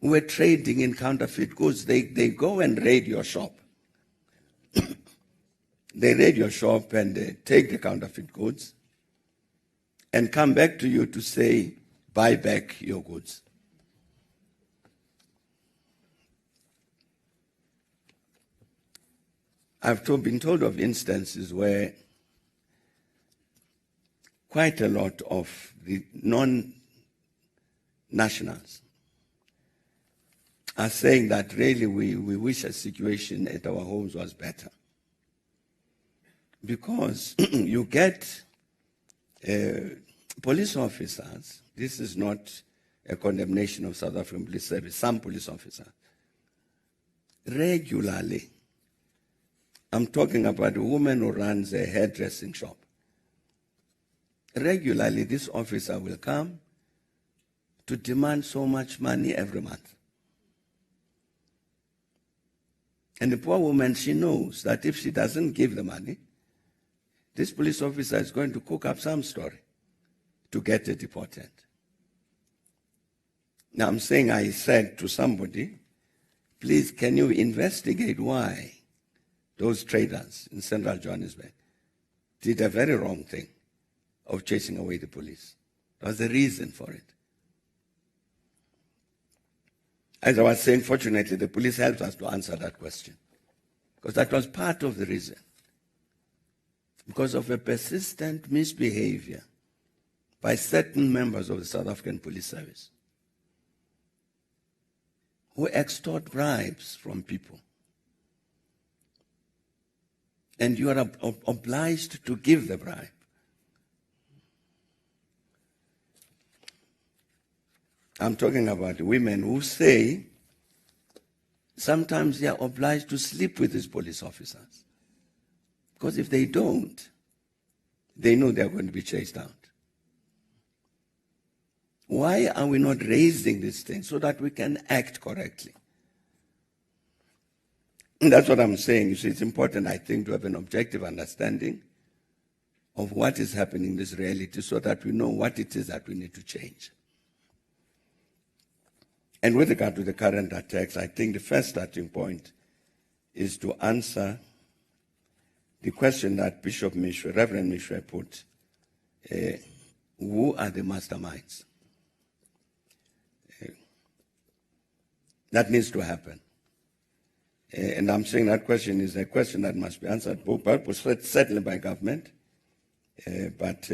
who were trading in counterfeit goods. They go and raid your shop. They raid your shop and they take the counterfeit goods and come back to you to say, buy back your goods. I've been told of instances where quite a lot of the non-nationals are saying that really we wish a situation at our homes was better. Because you get police officers, this is not a condemnation of South African Police Service, some police officers, regularly, I'm talking about a woman who runs a hairdressing shop. Regularly, this officer will come to demand so much money every month. And the poor woman, she knows that if she doesn't give the money, this police officer is going to cook up some story to get her deported. Now I'm saying, I said to somebody, please, can you investigate why those traders in central Johannesburg did a very wrong thing of chasing away the police? There was a reason for it. As I was saying, fortunately, the police helped us to answer that question, because that was part of the reason. Because of a persistent misbehavior by certain members of the South African Police Service. who extort bribes from people. And you are obliged to give the bribe. I'm talking about women who say sometimes they are obliged to sleep with these police officers. Because if they don't, they know they are going to be chased out. Why are we not raising this thing so that we can act correctly? And that's what I'm saying. You see, it's important, I think, to have an objective understanding of what is happening in this reality so that we know what it is that we need to change. And with regard to the current attacks, I think the first starting point is to answer the question that Bishop Mishwe, Reverend Mishwe put, who are the masterminds? That needs to happen. And I'm saying that question is a question that must be answered, certainly by government, but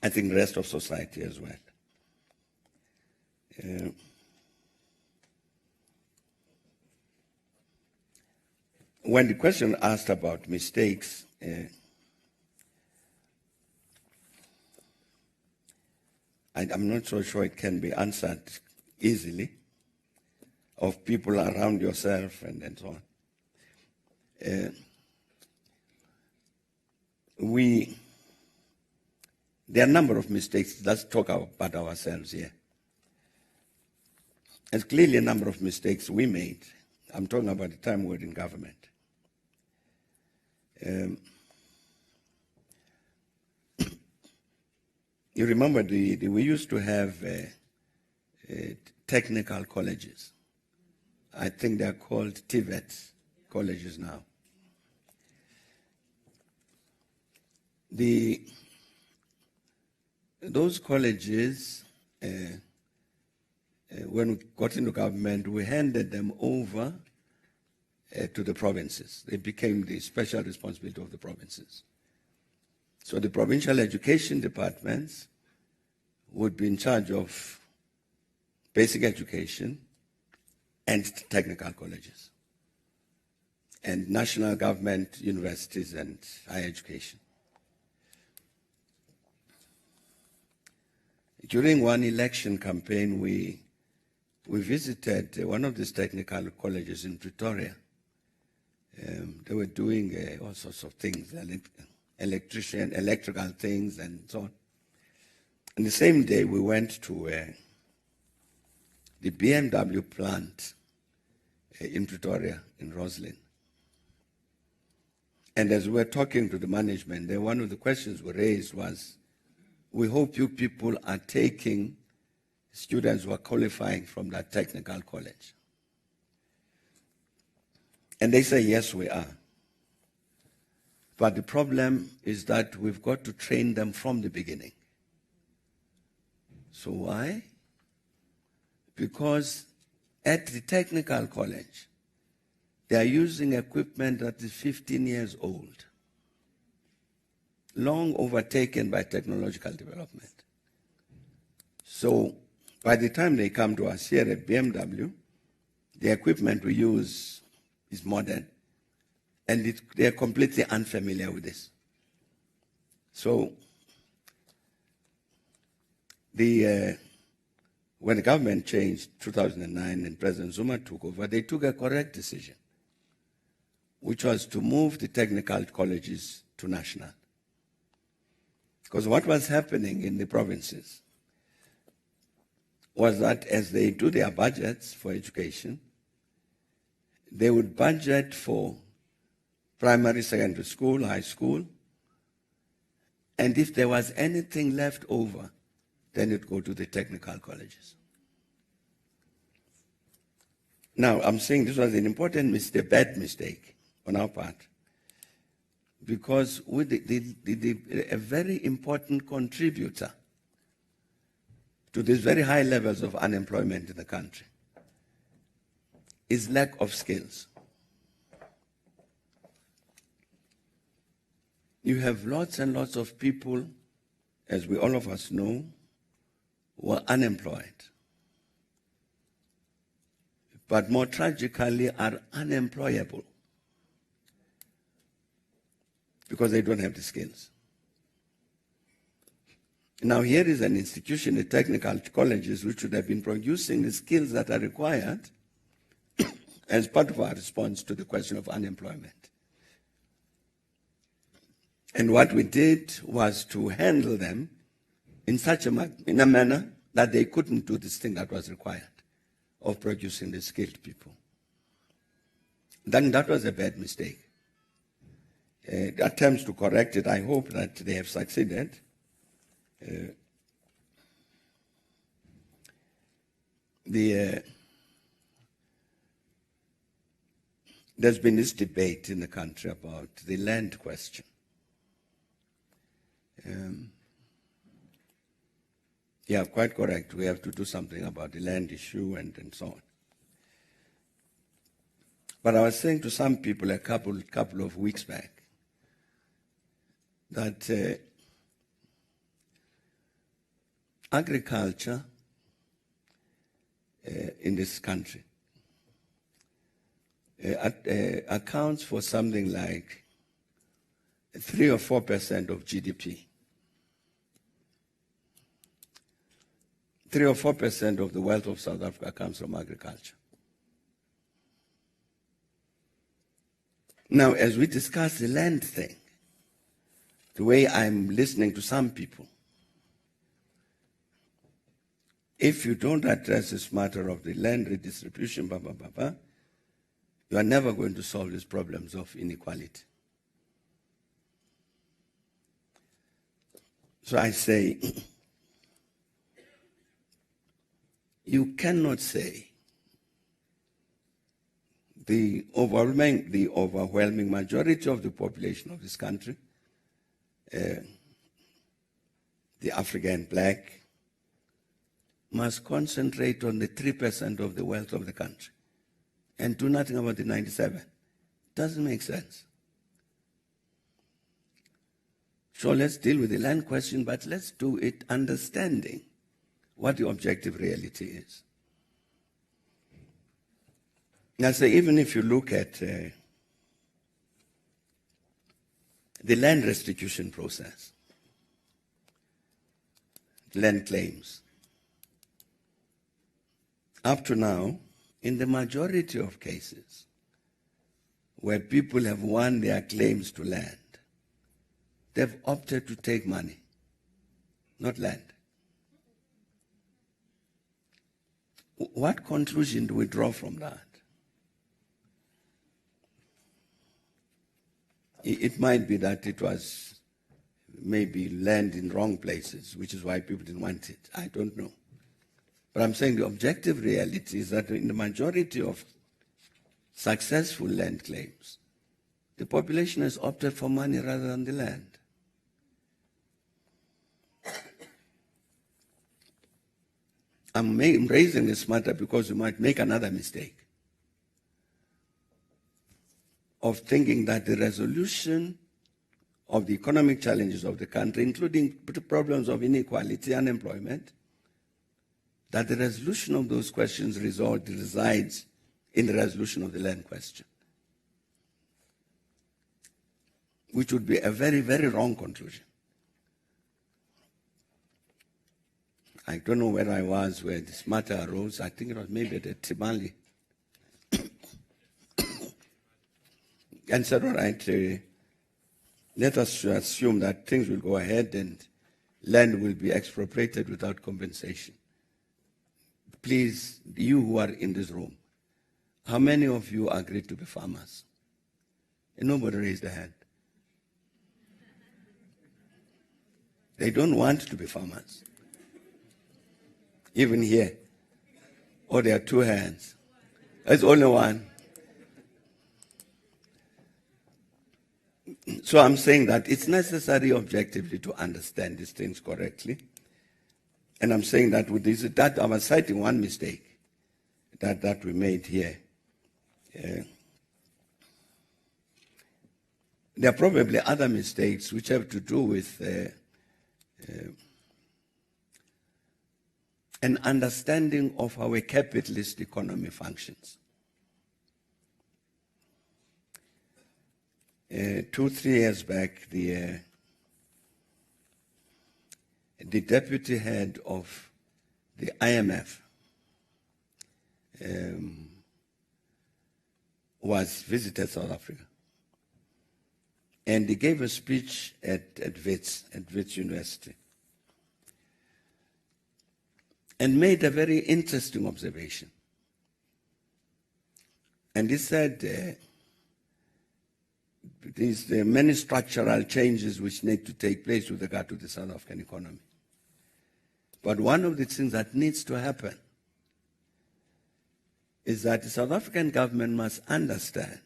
I think the rest of society as well. When the question asked about mistakes, I'm not so sure it can be answered easily, of people around yourself and so on. There are a number of mistakes. Let's talk about ourselves here. There's clearly a number of mistakes we made. I'm talking about the time we were in government. You remember we used to have technical colleges. I think they're called TVET colleges now. Those colleges, when we got into government, we handed them over to the provinces. They became the special responsibility of the provinces. So the provincial education departments would be in charge of basic education and technical colleges, and national government universities and higher education. During one election campaign, we visited one of these technical colleges in Pretoria. They were doing all sorts of things, electrical things and so on. And the same day we went to the BMW plant in Pretoria, in Roslyn. And as we were talking to the management there, one of the questions we raised was, we hope you people are taking students who are qualifying from that technical college. And they say, yes, we are. But the problem is that we've got to train them from the beginning. So why? Because at the technical college, they are using equipment that is 15 years old, long overtaken by technological development. So by the time they come to us here at BMW, the equipment we use is modern, and they are completely unfamiliar with this. So when the government changed 2009 and President Zuma took over, they took a correct decision, which was to move the technical colleges to national. Because what was happening in the provinces was that as they do their budgets for education, they would budget for primary, secondary school, high school, and if there was anything left over, then it would go to the technical colleges. Now, I'm saying this was an important mistake, bad mistake on our part, because with a very important contributor to these very high levels of unemployment in the country is lack of skills. You have lots and lots of people, as we all of us know, who are unemployed. but more tragically are unemployable because they don't have the skills. Now here is an institution, the technical colleges, which should have been producing the skills that are required as part of our response to the question of unemployment. And what we did was to handle them in a manner that they couldn't do this thing that was required of producing the skilled people. Then that was a bad mistake. The attempts to correct it, I hope that they have succeeded. There's been this debate in the country about the land question. Yeah, quite correct. We have to do something about the land issue and so on. But I was saying to some people a couple of weeks back that agriculture in this country accounts for something like 3 or 4% of GDP. 3 or 4% of the wealth of South Africa comes from agriculture. Now, as we discuss the land thing, the way I'm listening to some people, if you don't address this matter of the land redistribution, you are never going to solve these problems of inequality. So I say, you cannot say the overwhelming majority of the population of this country, the African black, must concentrate on the 3% of the wealth of the country and do nothing about the 97. Doesn't make sense. So let's deal with the land question, but let's do it understanding what the objective reality is. Now, say, even if you look at the land restitution process, land claims, up to now, in the majority of cases where people have won their claims to land, they've opted to take money, not land. What conclusion do we draw from that? It might be that it was maybe land in wrong places, which is why people didn't want it. I don't know. But I'm saying the objective reality is that in the majority of successful land claims, the population has opted for money rather than the land. I'm raising this matter because you might make another mistake of thinking that the resolution of the economic challenges of the country, including problems of inequality, unemployment, that the resolution of those questions resides in the resolution of the land question, which would be a very, very wrong conclusion. I don't know where I was where this matter arose. I think it was maybe at Timali. And said, all right, let us assume that things will go ahead and land will be expropriated without compensation. Please, you who are in this room, how many of you agree to be farmers? And nobody raised their hand. They don't want to be farmers. Even here. Oh, there are 2 hands. There's only one. So I'm saying that it's necessary objectively to understand these things correctly. And I'm saying that with this, that I was citing one mistake that we made here. There are probably other mistakes which have to do with an understanding of how a capitalist economy functions. 2-3 years back, the deputy head of the IMF visited South Africa. And he gave a speech at Wits University, and made a very interesting observation. And he said there are many structural changes which need to take place with regard to the South African economy. But one of the things that needs to happen is that the South African government must understand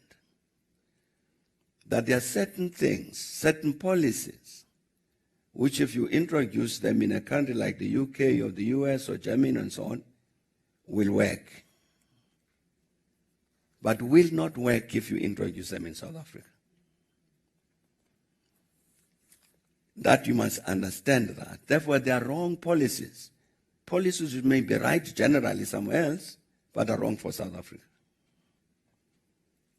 that there are certain things, certain policies, which if you introduce them in a country like the UK or the US or Germany and so on, will work. But will not work if you introduce them in South Africa. That you must understand that. Therefore, they are wrong policies. Policies which may be right generally somewhere else, but are wrong for South Africa.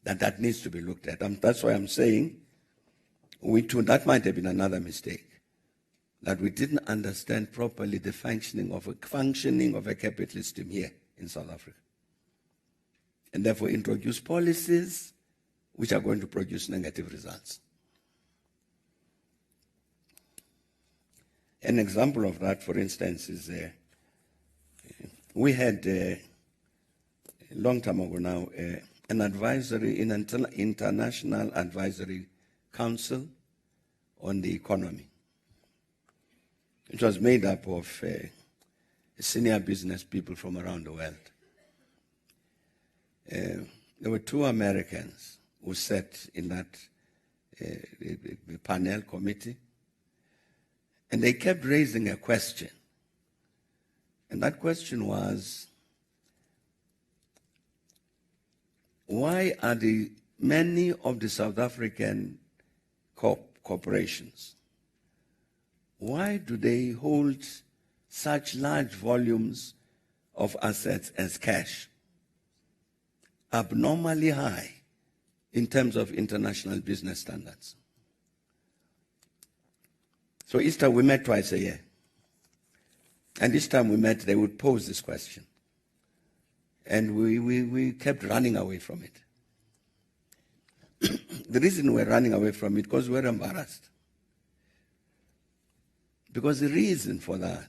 That needs to be looked at. That's why I'm saying that might have been another mistake, that we didn't understand properly the functioning of a capitalist system here in South Africa. And therefore introduce policies which are going to produce negative results. An example of that, for instance, is we had a long time ago now an international advisory council on the economy. It was made up of senior business people from around the world. There were 2 Americans who sat in that panel committee, and they kept raising a question. And that question was, why are many of the South African corporations, why do they hold such large volumes of assets as cash, abnormally high in terms of international business standards? So each time we met twice a year. And each time we met, they would pose this question. And we kept running away from it. The reason we're running away from it, because we're embarrassed. Because the reason for that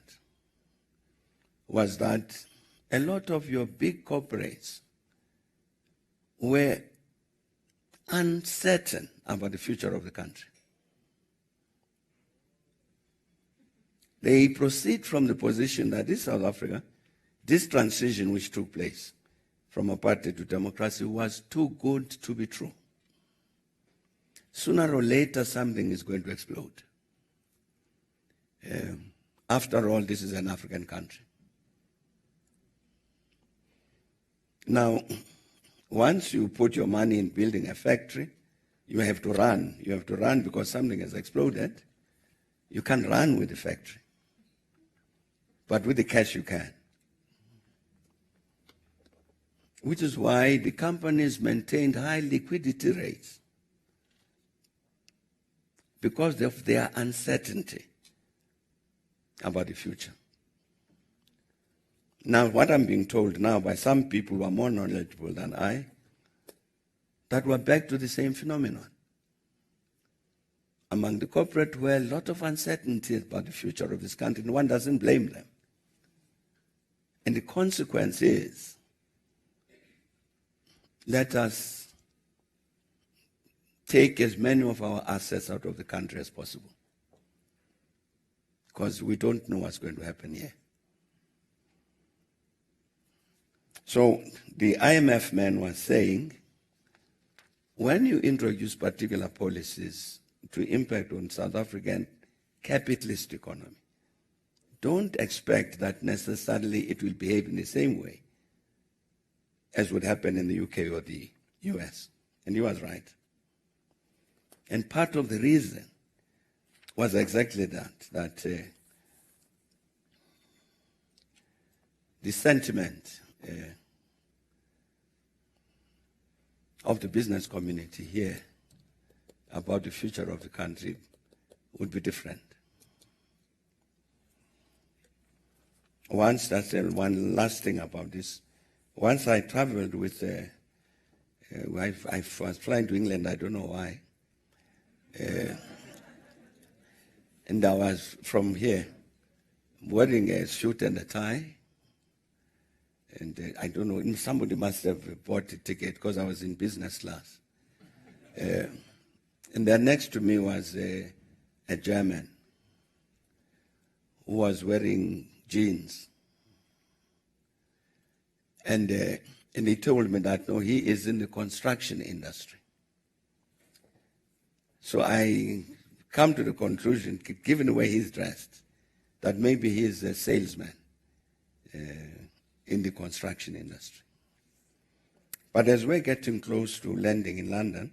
was that a lot of your big corporates were uncertain about the future of the country. They proceed from the position that this South Africa, this transition which took place from apartheid to democracy was too good to be true. Sooner or later, something is going to explode. After all, this is an African country. Now, once you put your money in building a factory, you have to run. You have to run because something has exploded. You can't run with the factory. But with the cash you can. Which is why the companies maintained high liquidity rates, because of their uncertainty about the future. Now, what I'm being told now by some people who are more knowledgeable than I, that we're back to the same phenomenon. Among the corporate world, a lot of uncertainty about the future of this country, and one doesn't blame them. And the consequence is, let us take as many of our assets out of the country as possible, because we don't know what's going to happen here. So the IMF man was saying, when you introduce particular policies to impact on South African capitalist economy, don't expect that necessarily it will behave in the same way as would happen in the UK or the US. And he was right. And part of the reason was exactly that the sentiment of the business community here about the future of the country would be different. Once, that's one last thing about this. Once I traveled with, I was flying to England, I don't know why. And I was from here wearing a suit and a tie. And I don't know, somebody must have bought a ticket because I was in business class. And then next to me was a German who was wearing jeans. And he told me that, no, he is in the construction industry. So I come to the conclusion, given the way he's dressed, that maybe he is a salesman in the construction industry. But as we're getting close to landing in London,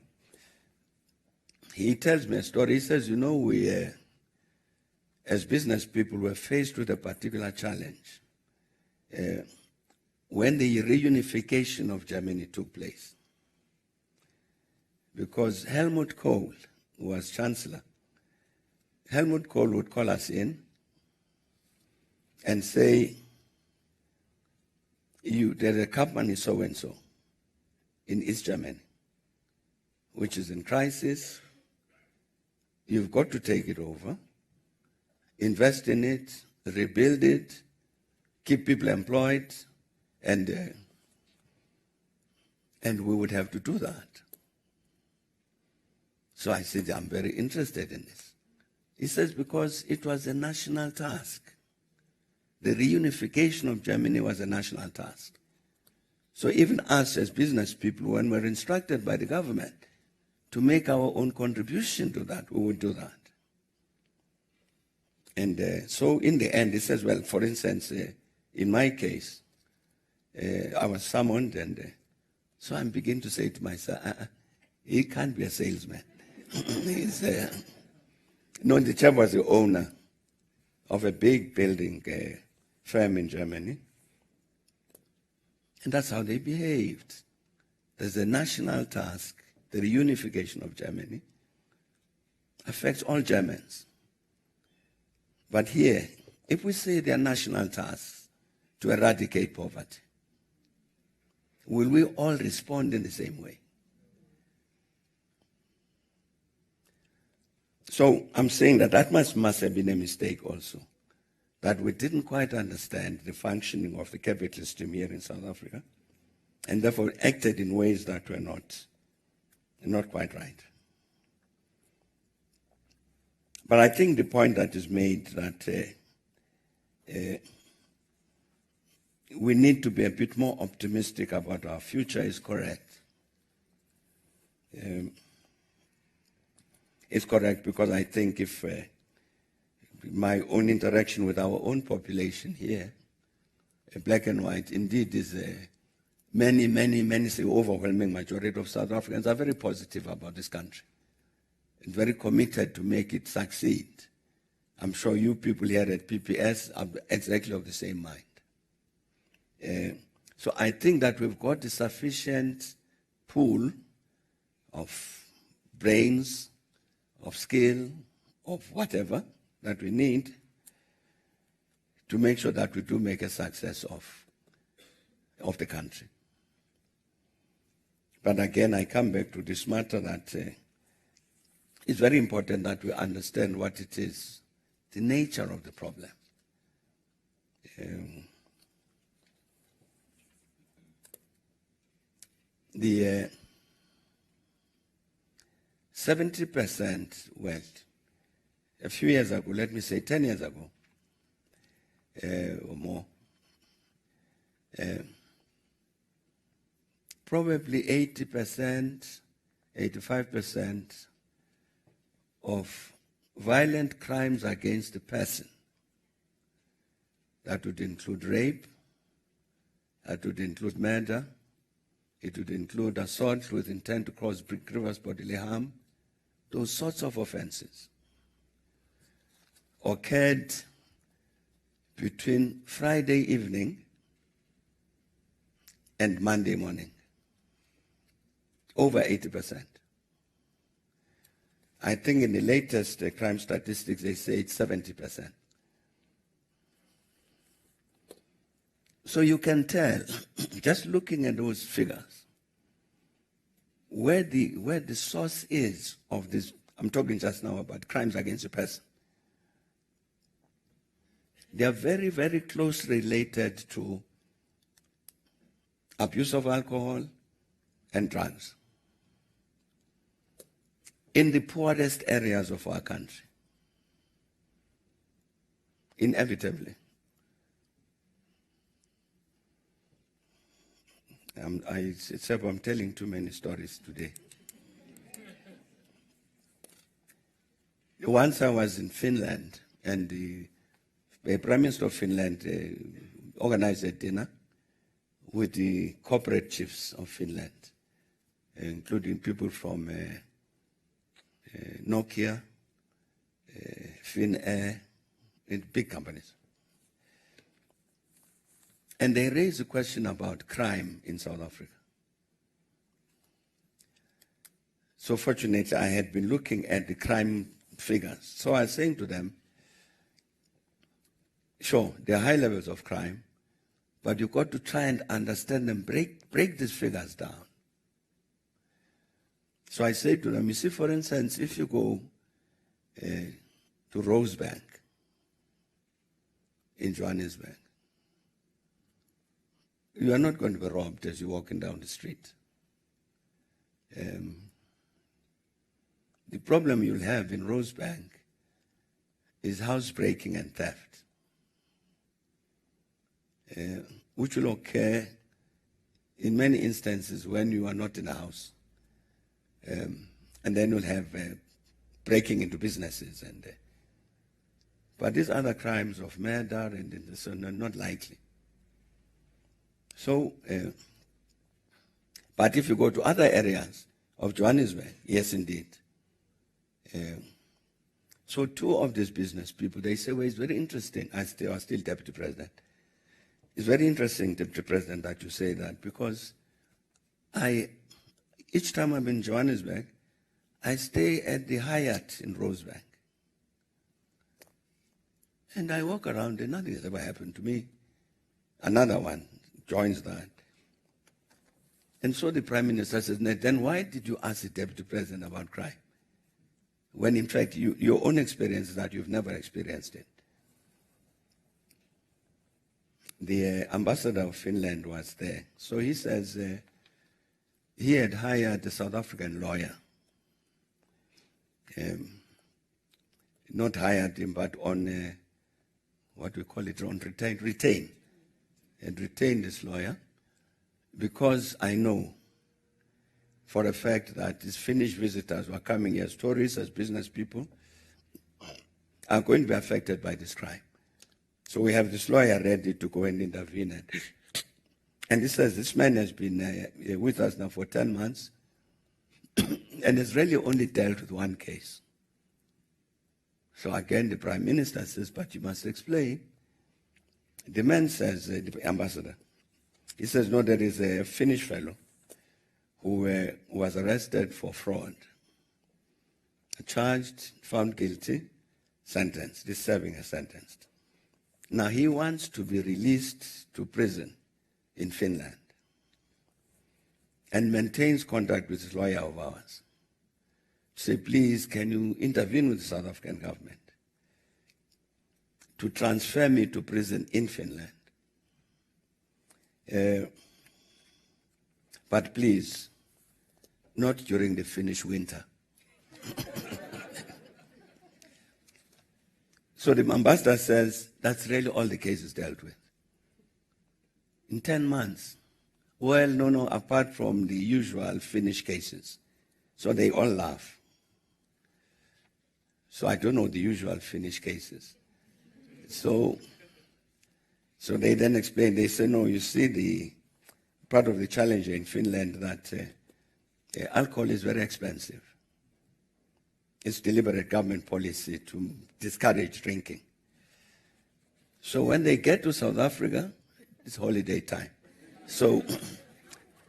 he tells me a story. He says, you know, we, as business people, were faced with a particular challenge. When the reunification of Germany took place, because Helmut Kohl was Chancellor, Helmut Kohl would call us in and say, there's a company so-and-so in East Germany, which is in crisis. You've got to take it over, invest in it, rebuild it, keep people employed, and we would have to do that. So I said, I'm very interested in this. He says, because it was a national task. The reunification of Germany was a national task. So even us as business people, when we're instructed by the government to make our own contribution to that, we would do that. And so in the end, he says, well, for instance, in my case, I was summoned, and so I'm beginning to say to myself, he can't be a salesman. He's, no, the chap was the owner of a big building firm in Germany. And that's how they behaved. There's a national task. The reunification of Germany affects all Germans. But here, if we say they are national tasks to eradicate poverty, will we all respond in the same way? So I'm saying that must have been a mistake also, that we didn't quite understand the functioning of the capital system here in South Africa, and therefore acted in ways that were not quite right. But I think the point that is made that we need to be a bit more optimistic about our future is correct. It's correct because I think if my own interaction with our own population here, black and white, indeed is many say overwhelming majority of South Africans are very positive about this country and very committed to make it succeed. I'm sure you people here at PPS are exactly of the same mind. So I think that we've got a sufficient pool of brains, of skill, of whatever that we need to make sure that we do make a success of the country. But again, I come back to this matter that it's very important that we understand what it is, the nature of the problem. The 70% went a few years ago, let me say 10 years ago, or more, probably 80%, 85% of violent crimes against the person. That would include rape, that would include murder, it would include assault with intent to cause grievous bodily harm. Those sorts of offenses occurred between Friday evening and Monday morning, over 80%. I think in the latest crime statistics, they say it's 70%. So you can tell, just looking at those figures, where the source is of this. I'm talking just now about crimes against a person. They are very, very closely related to abuse of alcohol and drugs in the poorest areas of our country. Inevitably. I'm telling too many stories today. Once I was in Finland, and the Prime Minister of Finland organized a dinner with the corporate chiefs of Finland, including people from Nokia, Finnair, big companies. And they raised a question about crime in South Africa. So fortunately, I had been looking at the crime figures. So I was saying to them, sure, there are high levels of crime, but you've got to try and understand them, break these figures down. So I say to them, you see, for instance, if you go to Rosebank in Johannesburg, you are not going to be robbed as you're walking down the street. The problem you'll have in Rosebank is housebreaking and theft, which will occur in many instances when you are not in a house. And then you'll have breaking into businesses. But these other crimes of murder and so on are not likely. So, but if you go to other areas of Johannesburg, yes, indeed. So two of these business people, they say, well, it's very interesting. I was still Deputy President. It's very interesting, Deputy President, that you say that, because each time I'm in Johannesburg, I stay at the Hyatt in Rosebank. And I walk around and nothing has ever happened to me. Another one joins that. And so the Prime Minister says, then why did you ask the Deputy President about crime? When in fact, your own experience is that you've never experienced it. The ambassador of Finland was there. So he says he had hired a South African lawyer. Not hired him, but on, what we call it, on retain. And retained this lawyer because I know for a fact that these Finnish visitors who are coming here as tourists, as business people, are going to be affected by this crime. So we have this lawyer ready to go and intervene. And he says this man has been with us now for 10 months and has really only dealt with one case. So again, the Prime Minister says, but you must explain. The man says, the ambassador, he says, no, there is a Finnish fellow who was arrested for fraud, charged, found guilty, sentenced, is serving a sentence. Now he wants to be released to prison in Finland and maintains contact with this lawyer of ours. Say, please, can you intervene with the South African government to transfer me to prison in Finland? But please, not during the Finnish winter. So the ambassador says, that's really all the cases dealt with. In 10 months. Well, no, apart from the usual Finnish cases. So they all laugh. So I don't know the usual Finnish cases. So they then explain, they say, no, you see, the part of the challenge in Finland that alcohol is very expensive. It's deliberate government policy to discourage drinking. So when they get to South Africa, it's holiday time. So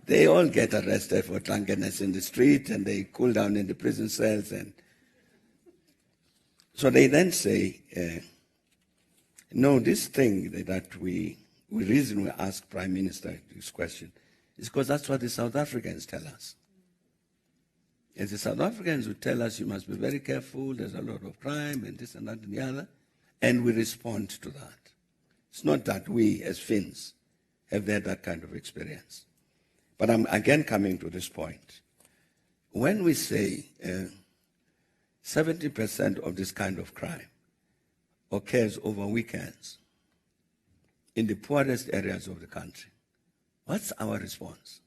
they all get arrested for drunkenness in the street and they cool down in the prison cells and So they then say, no, this thing that we reason we ask Prime Minister this question is because that's what the South Africans tell us. And the South Africans would tell us you must be very careful, there's a lot of crime and this and that and the other, and we respond to that. It's not that we as Finns have had that kind of experience. But I'm again coming to this point. When we say 70% of this kind of crime occurs over weekends in the poorest areas of the country, what's our response?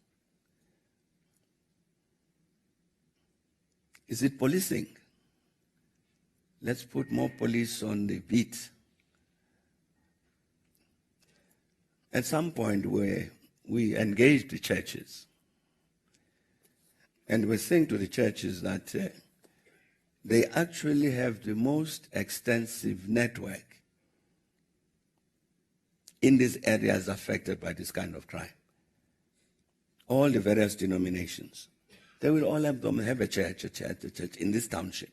Is it policing? Let's put more police on the beat. At some point, we engage the churches. And we think to the churches that they actually have the most extensive network in these areas affected by this kind of crime. All the various denominations. They will all have them have a church in this township.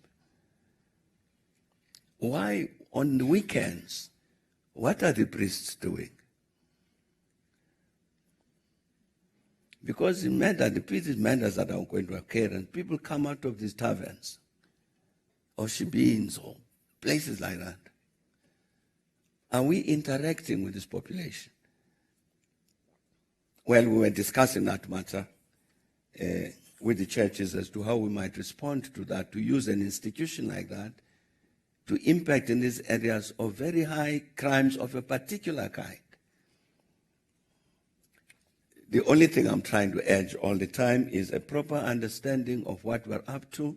Why on the weekends? What are the priests doing? Because in murder, the priests murders that are going to occur, and people come out of these taverns or shebeens or places like that. Are we interacting with this population? Well, we were discussing that matter with the churches as to how we might respond to that, to use an institution like that to impact in these areas of very high crimes of a particular kind. The only thing I'm trying to urge all the time is a proper understanding of what we're up to,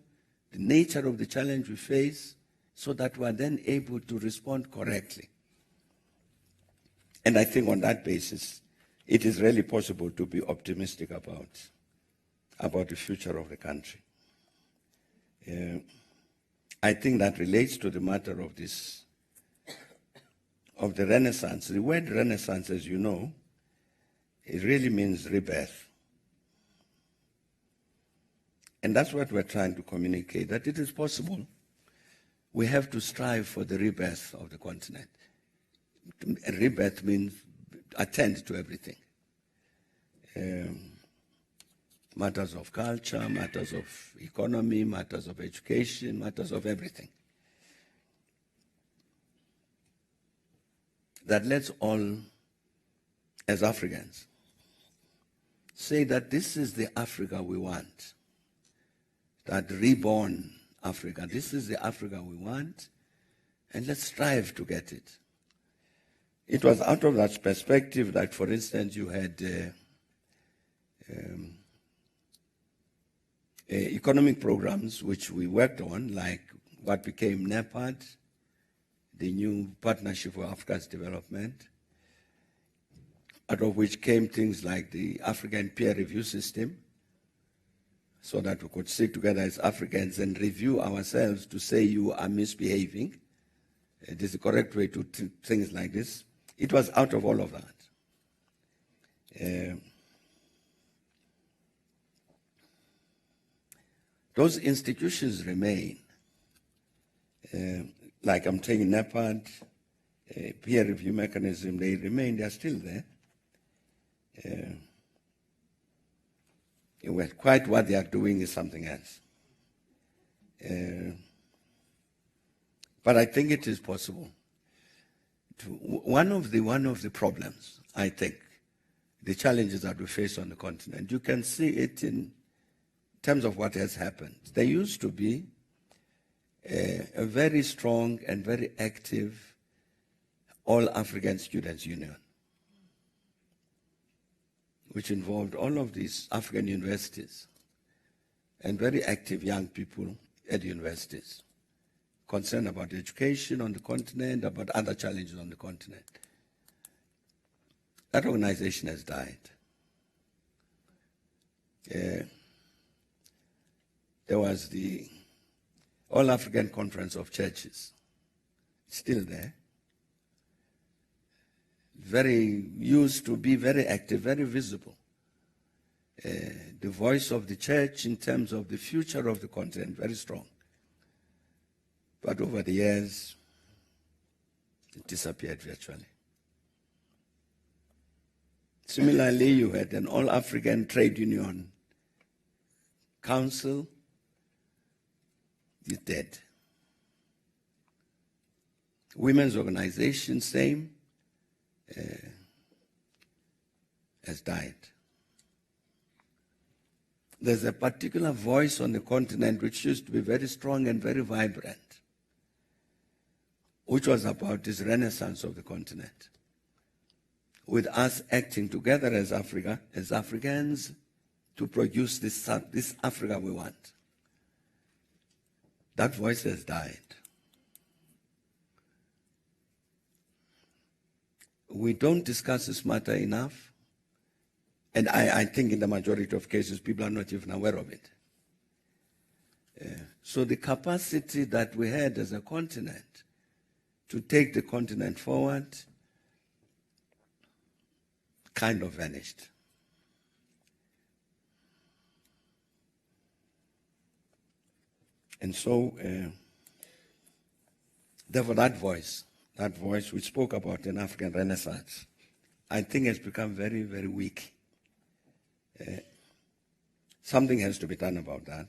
the nature of the challenge we face, so that we're then able to respond correctly. And I think on that basis, it is really possible to be optimistic about the future of the country. I think that relates to the matter of the Renaissance. The word Renaissance, as you know, it really means rebirth. And that's what we're trying to communicate, that it is possible. We have to strive for the rebirth of the continent. Rebirth means attend to everything. Matters of culture, matters of economy, matters of education, matters of everything. That let's all, as Africans, say that this is the Africa we want. That reborn Africa, this is the Africa we want, and let's strive to get it. It was out of that perspective that, for instance, you had economic programs which we worked on, like what became NEPAD, the new Partnership for Africa's Development, out of which came things like the African peer review system, so that we could sit together as Africans and review ourselves to say you are misbehaving. It is the correct way to treat things like this. It was out of all of that. Those institutions remain. Like I'm taking NEPAD, peer review mechanism, they remain, they're still there. Quite what they are doing is something else. But I think it is possible. One of the problems, I think, the challenges that we face on the continent, you can see it in terms of what has happened. There used to be a very strong and very active All-African Students' Union, which involved all of these African universities and very active young people at universities, concerned about education on the continent, about other challenges on the continent. That organization has died. There was the All-African Conference of Churches, still there. Used to be very active, very visible. The voice of the church in terms of the future of the continent, very strong. But over the years, it disappeared virtually. Similarly, you had an All-African Trade Union Council. It's dead. Women's organization, same, has died. There's a particular voice on the continent which used to be very strong and very vibrant, which was about this renaissance of the continent, with us acting together as Africa, as Africans, to produce this Africa we want. That voice has died. We don't discuss this matter enough, and I think in the majority of cases people are not even aware of it. So the capacity that we had as a continent to take the continent forward kind of vanished. And so, therefore that voice we spoke about in African Renaissance, I think has become very, very weak. Something has to be done about that.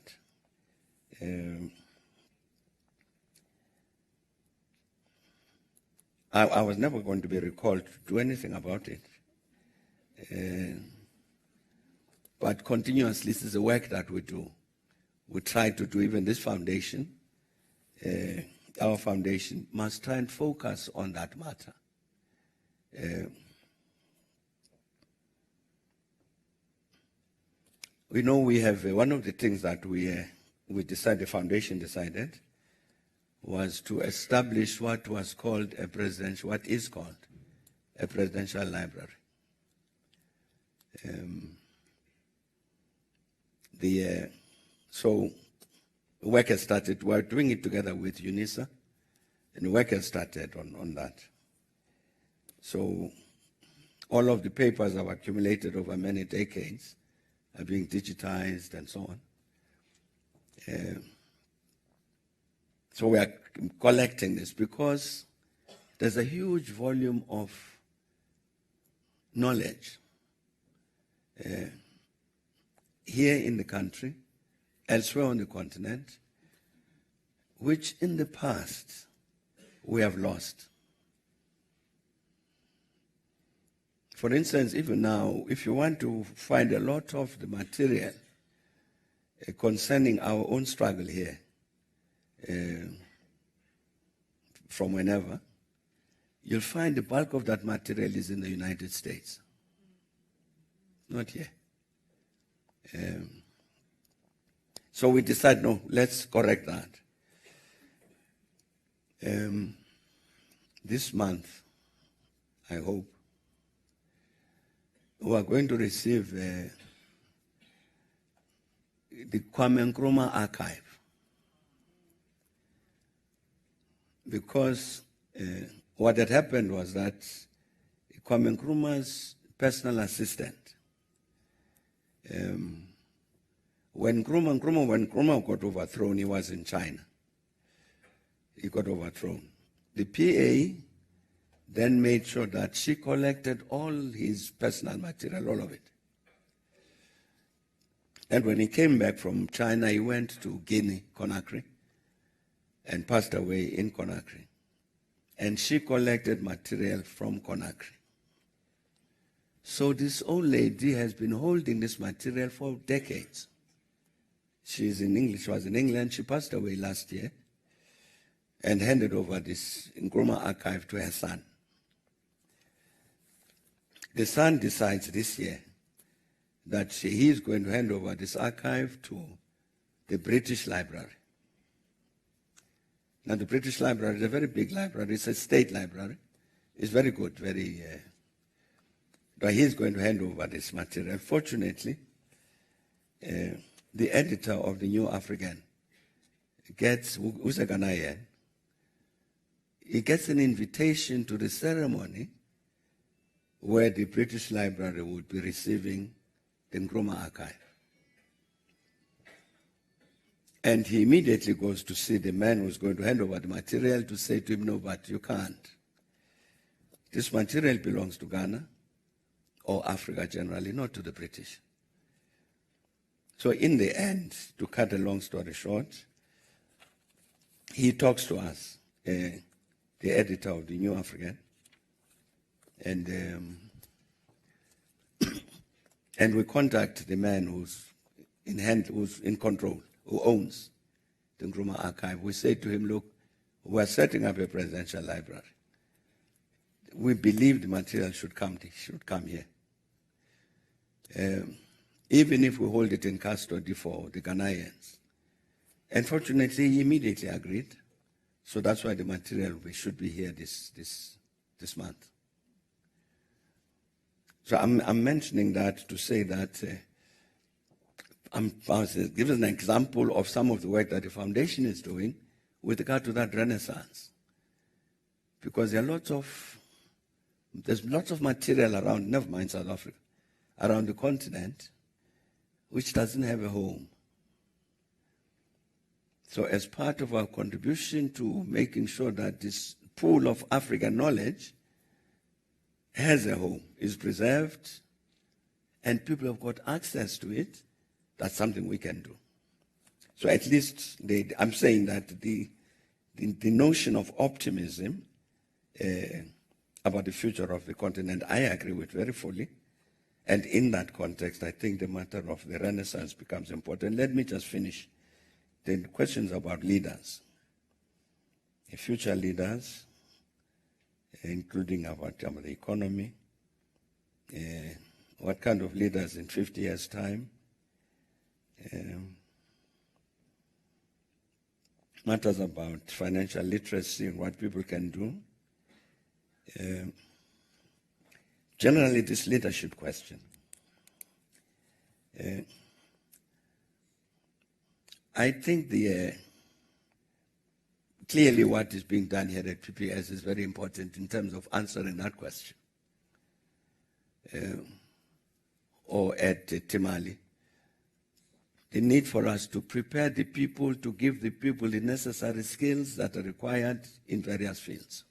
I was never going to be recalled to do anything about it. But continuously, this is the work that we do. We try to do even this foundation. Our foundation must try and focus on that matter. We know we have one of the things that we decided, the foundation decided, was to establish what is called a presidential library. So the work has started. We're doing it together with UNISA, and the work has started on that. So all of the papers have accumulated over many decades are being digitized and so on. So we are collecting this because there's a huge volume of knowledge here in the country, elsewhere on the continent, which in the past we have lost. For instance, even now, if you want to find a lot of the material concerning our own struggle here, from whenever, you'll find the bulk of that material is in the United States, not here. So we decided, no, let's correct that. This month, I hope, we are going to receive the Kwame Nkrumah archive, because what had happened was that Kwame Nkrumah's personal assistant, when Nkrumah got overthrown, he was in China. He got overthrown. The PA then made sure that she collected all his personal material, all of it. And when he came back from China, he went to Guinea, Conakry, and passed away in Conakry. And she collected material from Conakry. So this old lady has been holding this material for decades. She was in England. She passed away last year and handed over this Nkrumah archive to her son. The son decides this year that he is going to hand over this archive to the British Library. Now, the British Library is a very big library. It's a state library. It's very good, but he's going to hand over this material. Fortunately, the editor of the New African who's a Ghanaian, he gets an invitation to the ceremony where the British Library would be receiving the Nkrumah archive. And he immediately goes to see the man who's going to hand over the material to say to him, no, but you can't. This material belongs to Ghana or Africa generally, not to the British. So in the end, to cut a long story short, he talks to us, the editor of the New African, and we contact the man who's in control, who owns the Nkrumah archive. We say to him, look, we're setting up a presidential library. We believe the material should come here. Even if we hold it in custody for the Ghanaians. Unfortunately, he immediately agreed. So that's why the material should be here this month. So I'm mentioning that to say that I'll give an example of some of the work that the foundation is doing with regard to that renaissance. Because there's lots of material around, never mind South Africa, around the continent, which doesn't have a home. So as part of our contribution to making sure that this pool of African knowledge has a home, is preserved, and people have got access to it, that's something we can do. So at least I'm saying that the notion of optimism about the future of the continent, I agree with very fully. And in that context, I think the matter of the Renaissance becomes important. Let me just finish. The questions about leaders, future leaders, including about the economy, what kind of leaders in 50 years' time, matters about financial literacy and what people can do. Generally, this leadership question. I think clearly what is being done here at PPS is very important in terms of answering that question. Or at Timali. The need for us to prepare the people, to give the people the necessary skills that are required in various fields.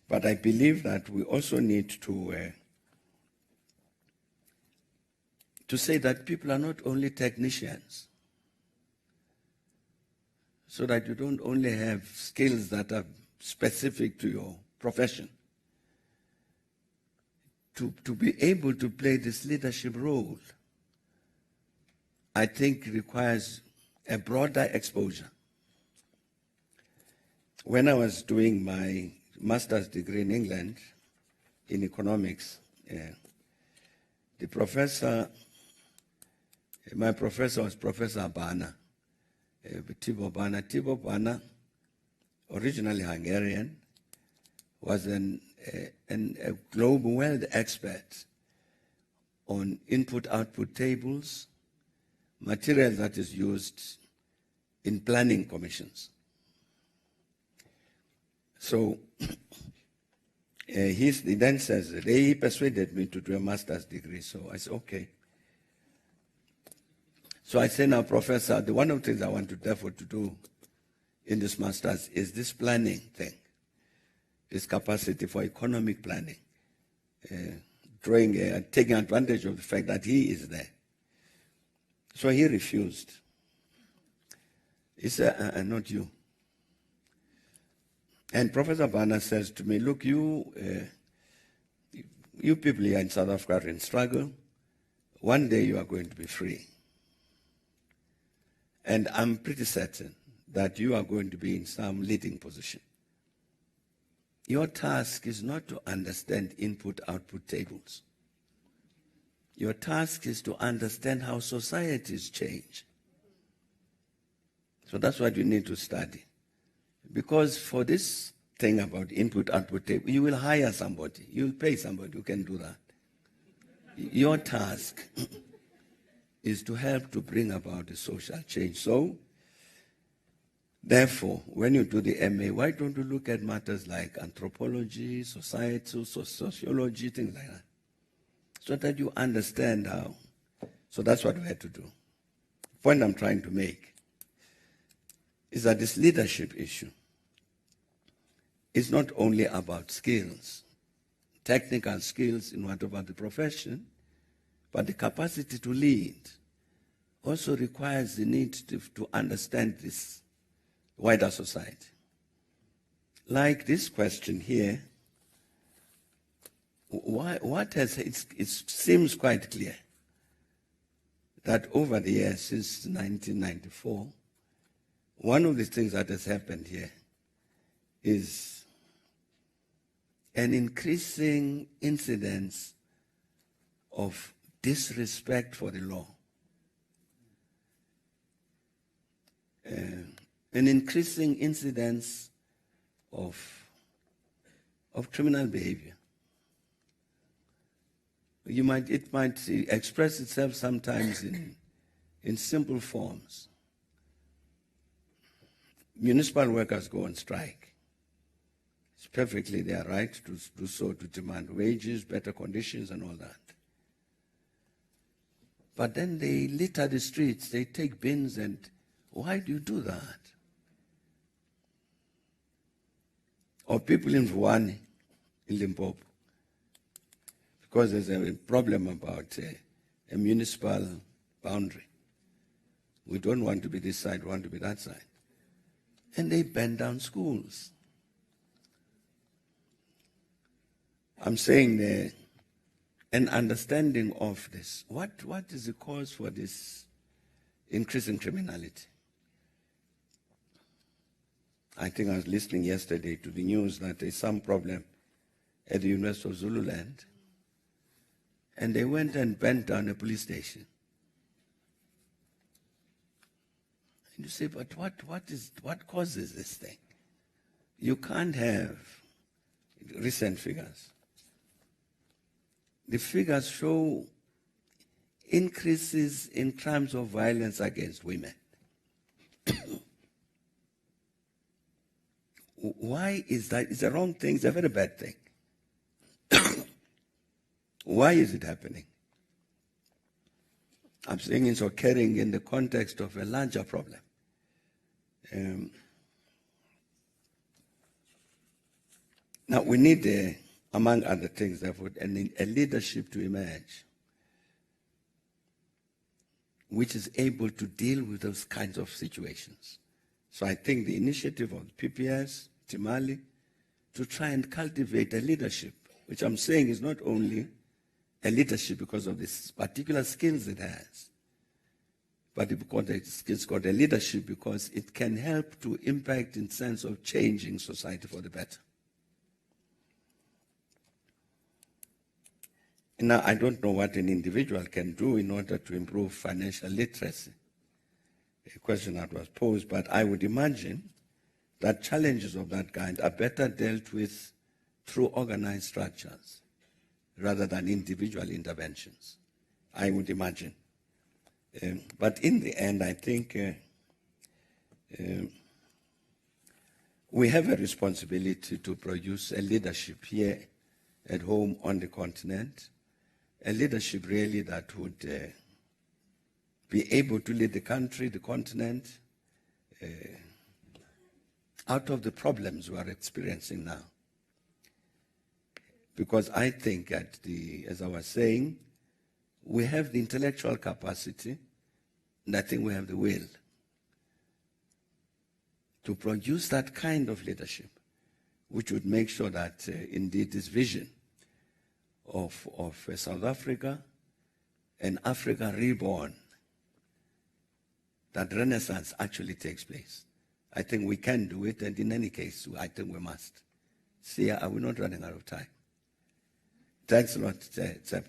But I believe that we also need to say that people are not only technicians, so that you don't only have skills that are specific to your profession. To be able to play this leadership role, I think requires a broader exposure. When I was doing my master's degree in England in economics, my professor was Professor Bana, Thabo Bana. Thabo Bana, originally Hungarian, was a global world expert on input-output tables, material that is used in planning commissions. So he then says, he persuaded me to do a master's degree, so I said, okay. So I say now, Professor, one of the things I want to therefore to do in this master's is this planning thing, this capacity for economic planning, taking advantage of the fact that he is there. So he refused. He said, not you. And Professor Bana says to me, look, you people here in South Africa are in struggle. One day you are going to be free. And I'm pretty certain that you are going to be in some leading position. Your task is not to understand input-output tables. Your task is to understand how societies change. So that's what you need to study. Because for this thing about input-output table, you will hire somebody. You will pay somebody who can do that. Your task is to help to bring about the social change. So, therefore, when you do the MA, why don't you look at matters like anthropology, society, sociology, things like that, so that you understand how. So that's what we had to do. point I'm trying to make is that this leadership issue is not only about skills, technical skills in whatever the profession, but the capacity to lead also requires the need to understand this wider society. Like this question here, it seems quite clear that over the years since 1994, one of the things that has happened here is an increasing incidence of disrespect for the law, an increasing incidence of criminal behavior. It might express itself sometimes in simple forms. Municipal workers go on strike. It's perfectly their right to do so, to demand wages, better conditions, and all that. But then they litter the streets, they take bins, and why do you do that? Or people in Vuwani, in Limpopo, because there's a problem about a municipal boundary. We don't want to be this side, we want to be that side. And they burn down schools. I'm saying an understanding of this. What is the cause for this increase in criminality? I think I was listening yesterday to the news that there's some problem at the University of Zululand, and they went and burnt down a police station. And you say, but what causes this thing? You can't have recent figures. The figures show increases in crimes of violence against women. Why is that? It's a wrong thing. It's a very bad thing. Why is it happening? I'm saying it's occurring in the context of a larger problem. Now, we need, among other things, therefore, a leadership to emerge which is able to deal with those kinds of situations. So I think the initiative of PPS, Timali, to try and cultivate a leadership, which I'm saying is not only a leadership because of the particular skills it has, but it's got a leadership because it can help to impact in sense of changing society for the better. Now, I don't know what an individual can do in order to improve financial literacy, a question that was posed, but I would imagine that challenges of that kind are better dealt with through organized structures rather than individual interventions, I would imagine. But in the end, I think we have a responsibility to produce a leadership here at home on the continent, a leadership really that would be able to lead the country, the continent, out of the problems we are experiencing now. Because I think as I was saying, we have the intellectual capacity, and I think we have the will to produce that kind of leadership, which would make sure that indeed this vision of South Africa and Africa reborn, that renaissance actually takes place. I think we can do it, and in any case, I think we must. See, are we not running out of time? Thanks a lot, Tsep.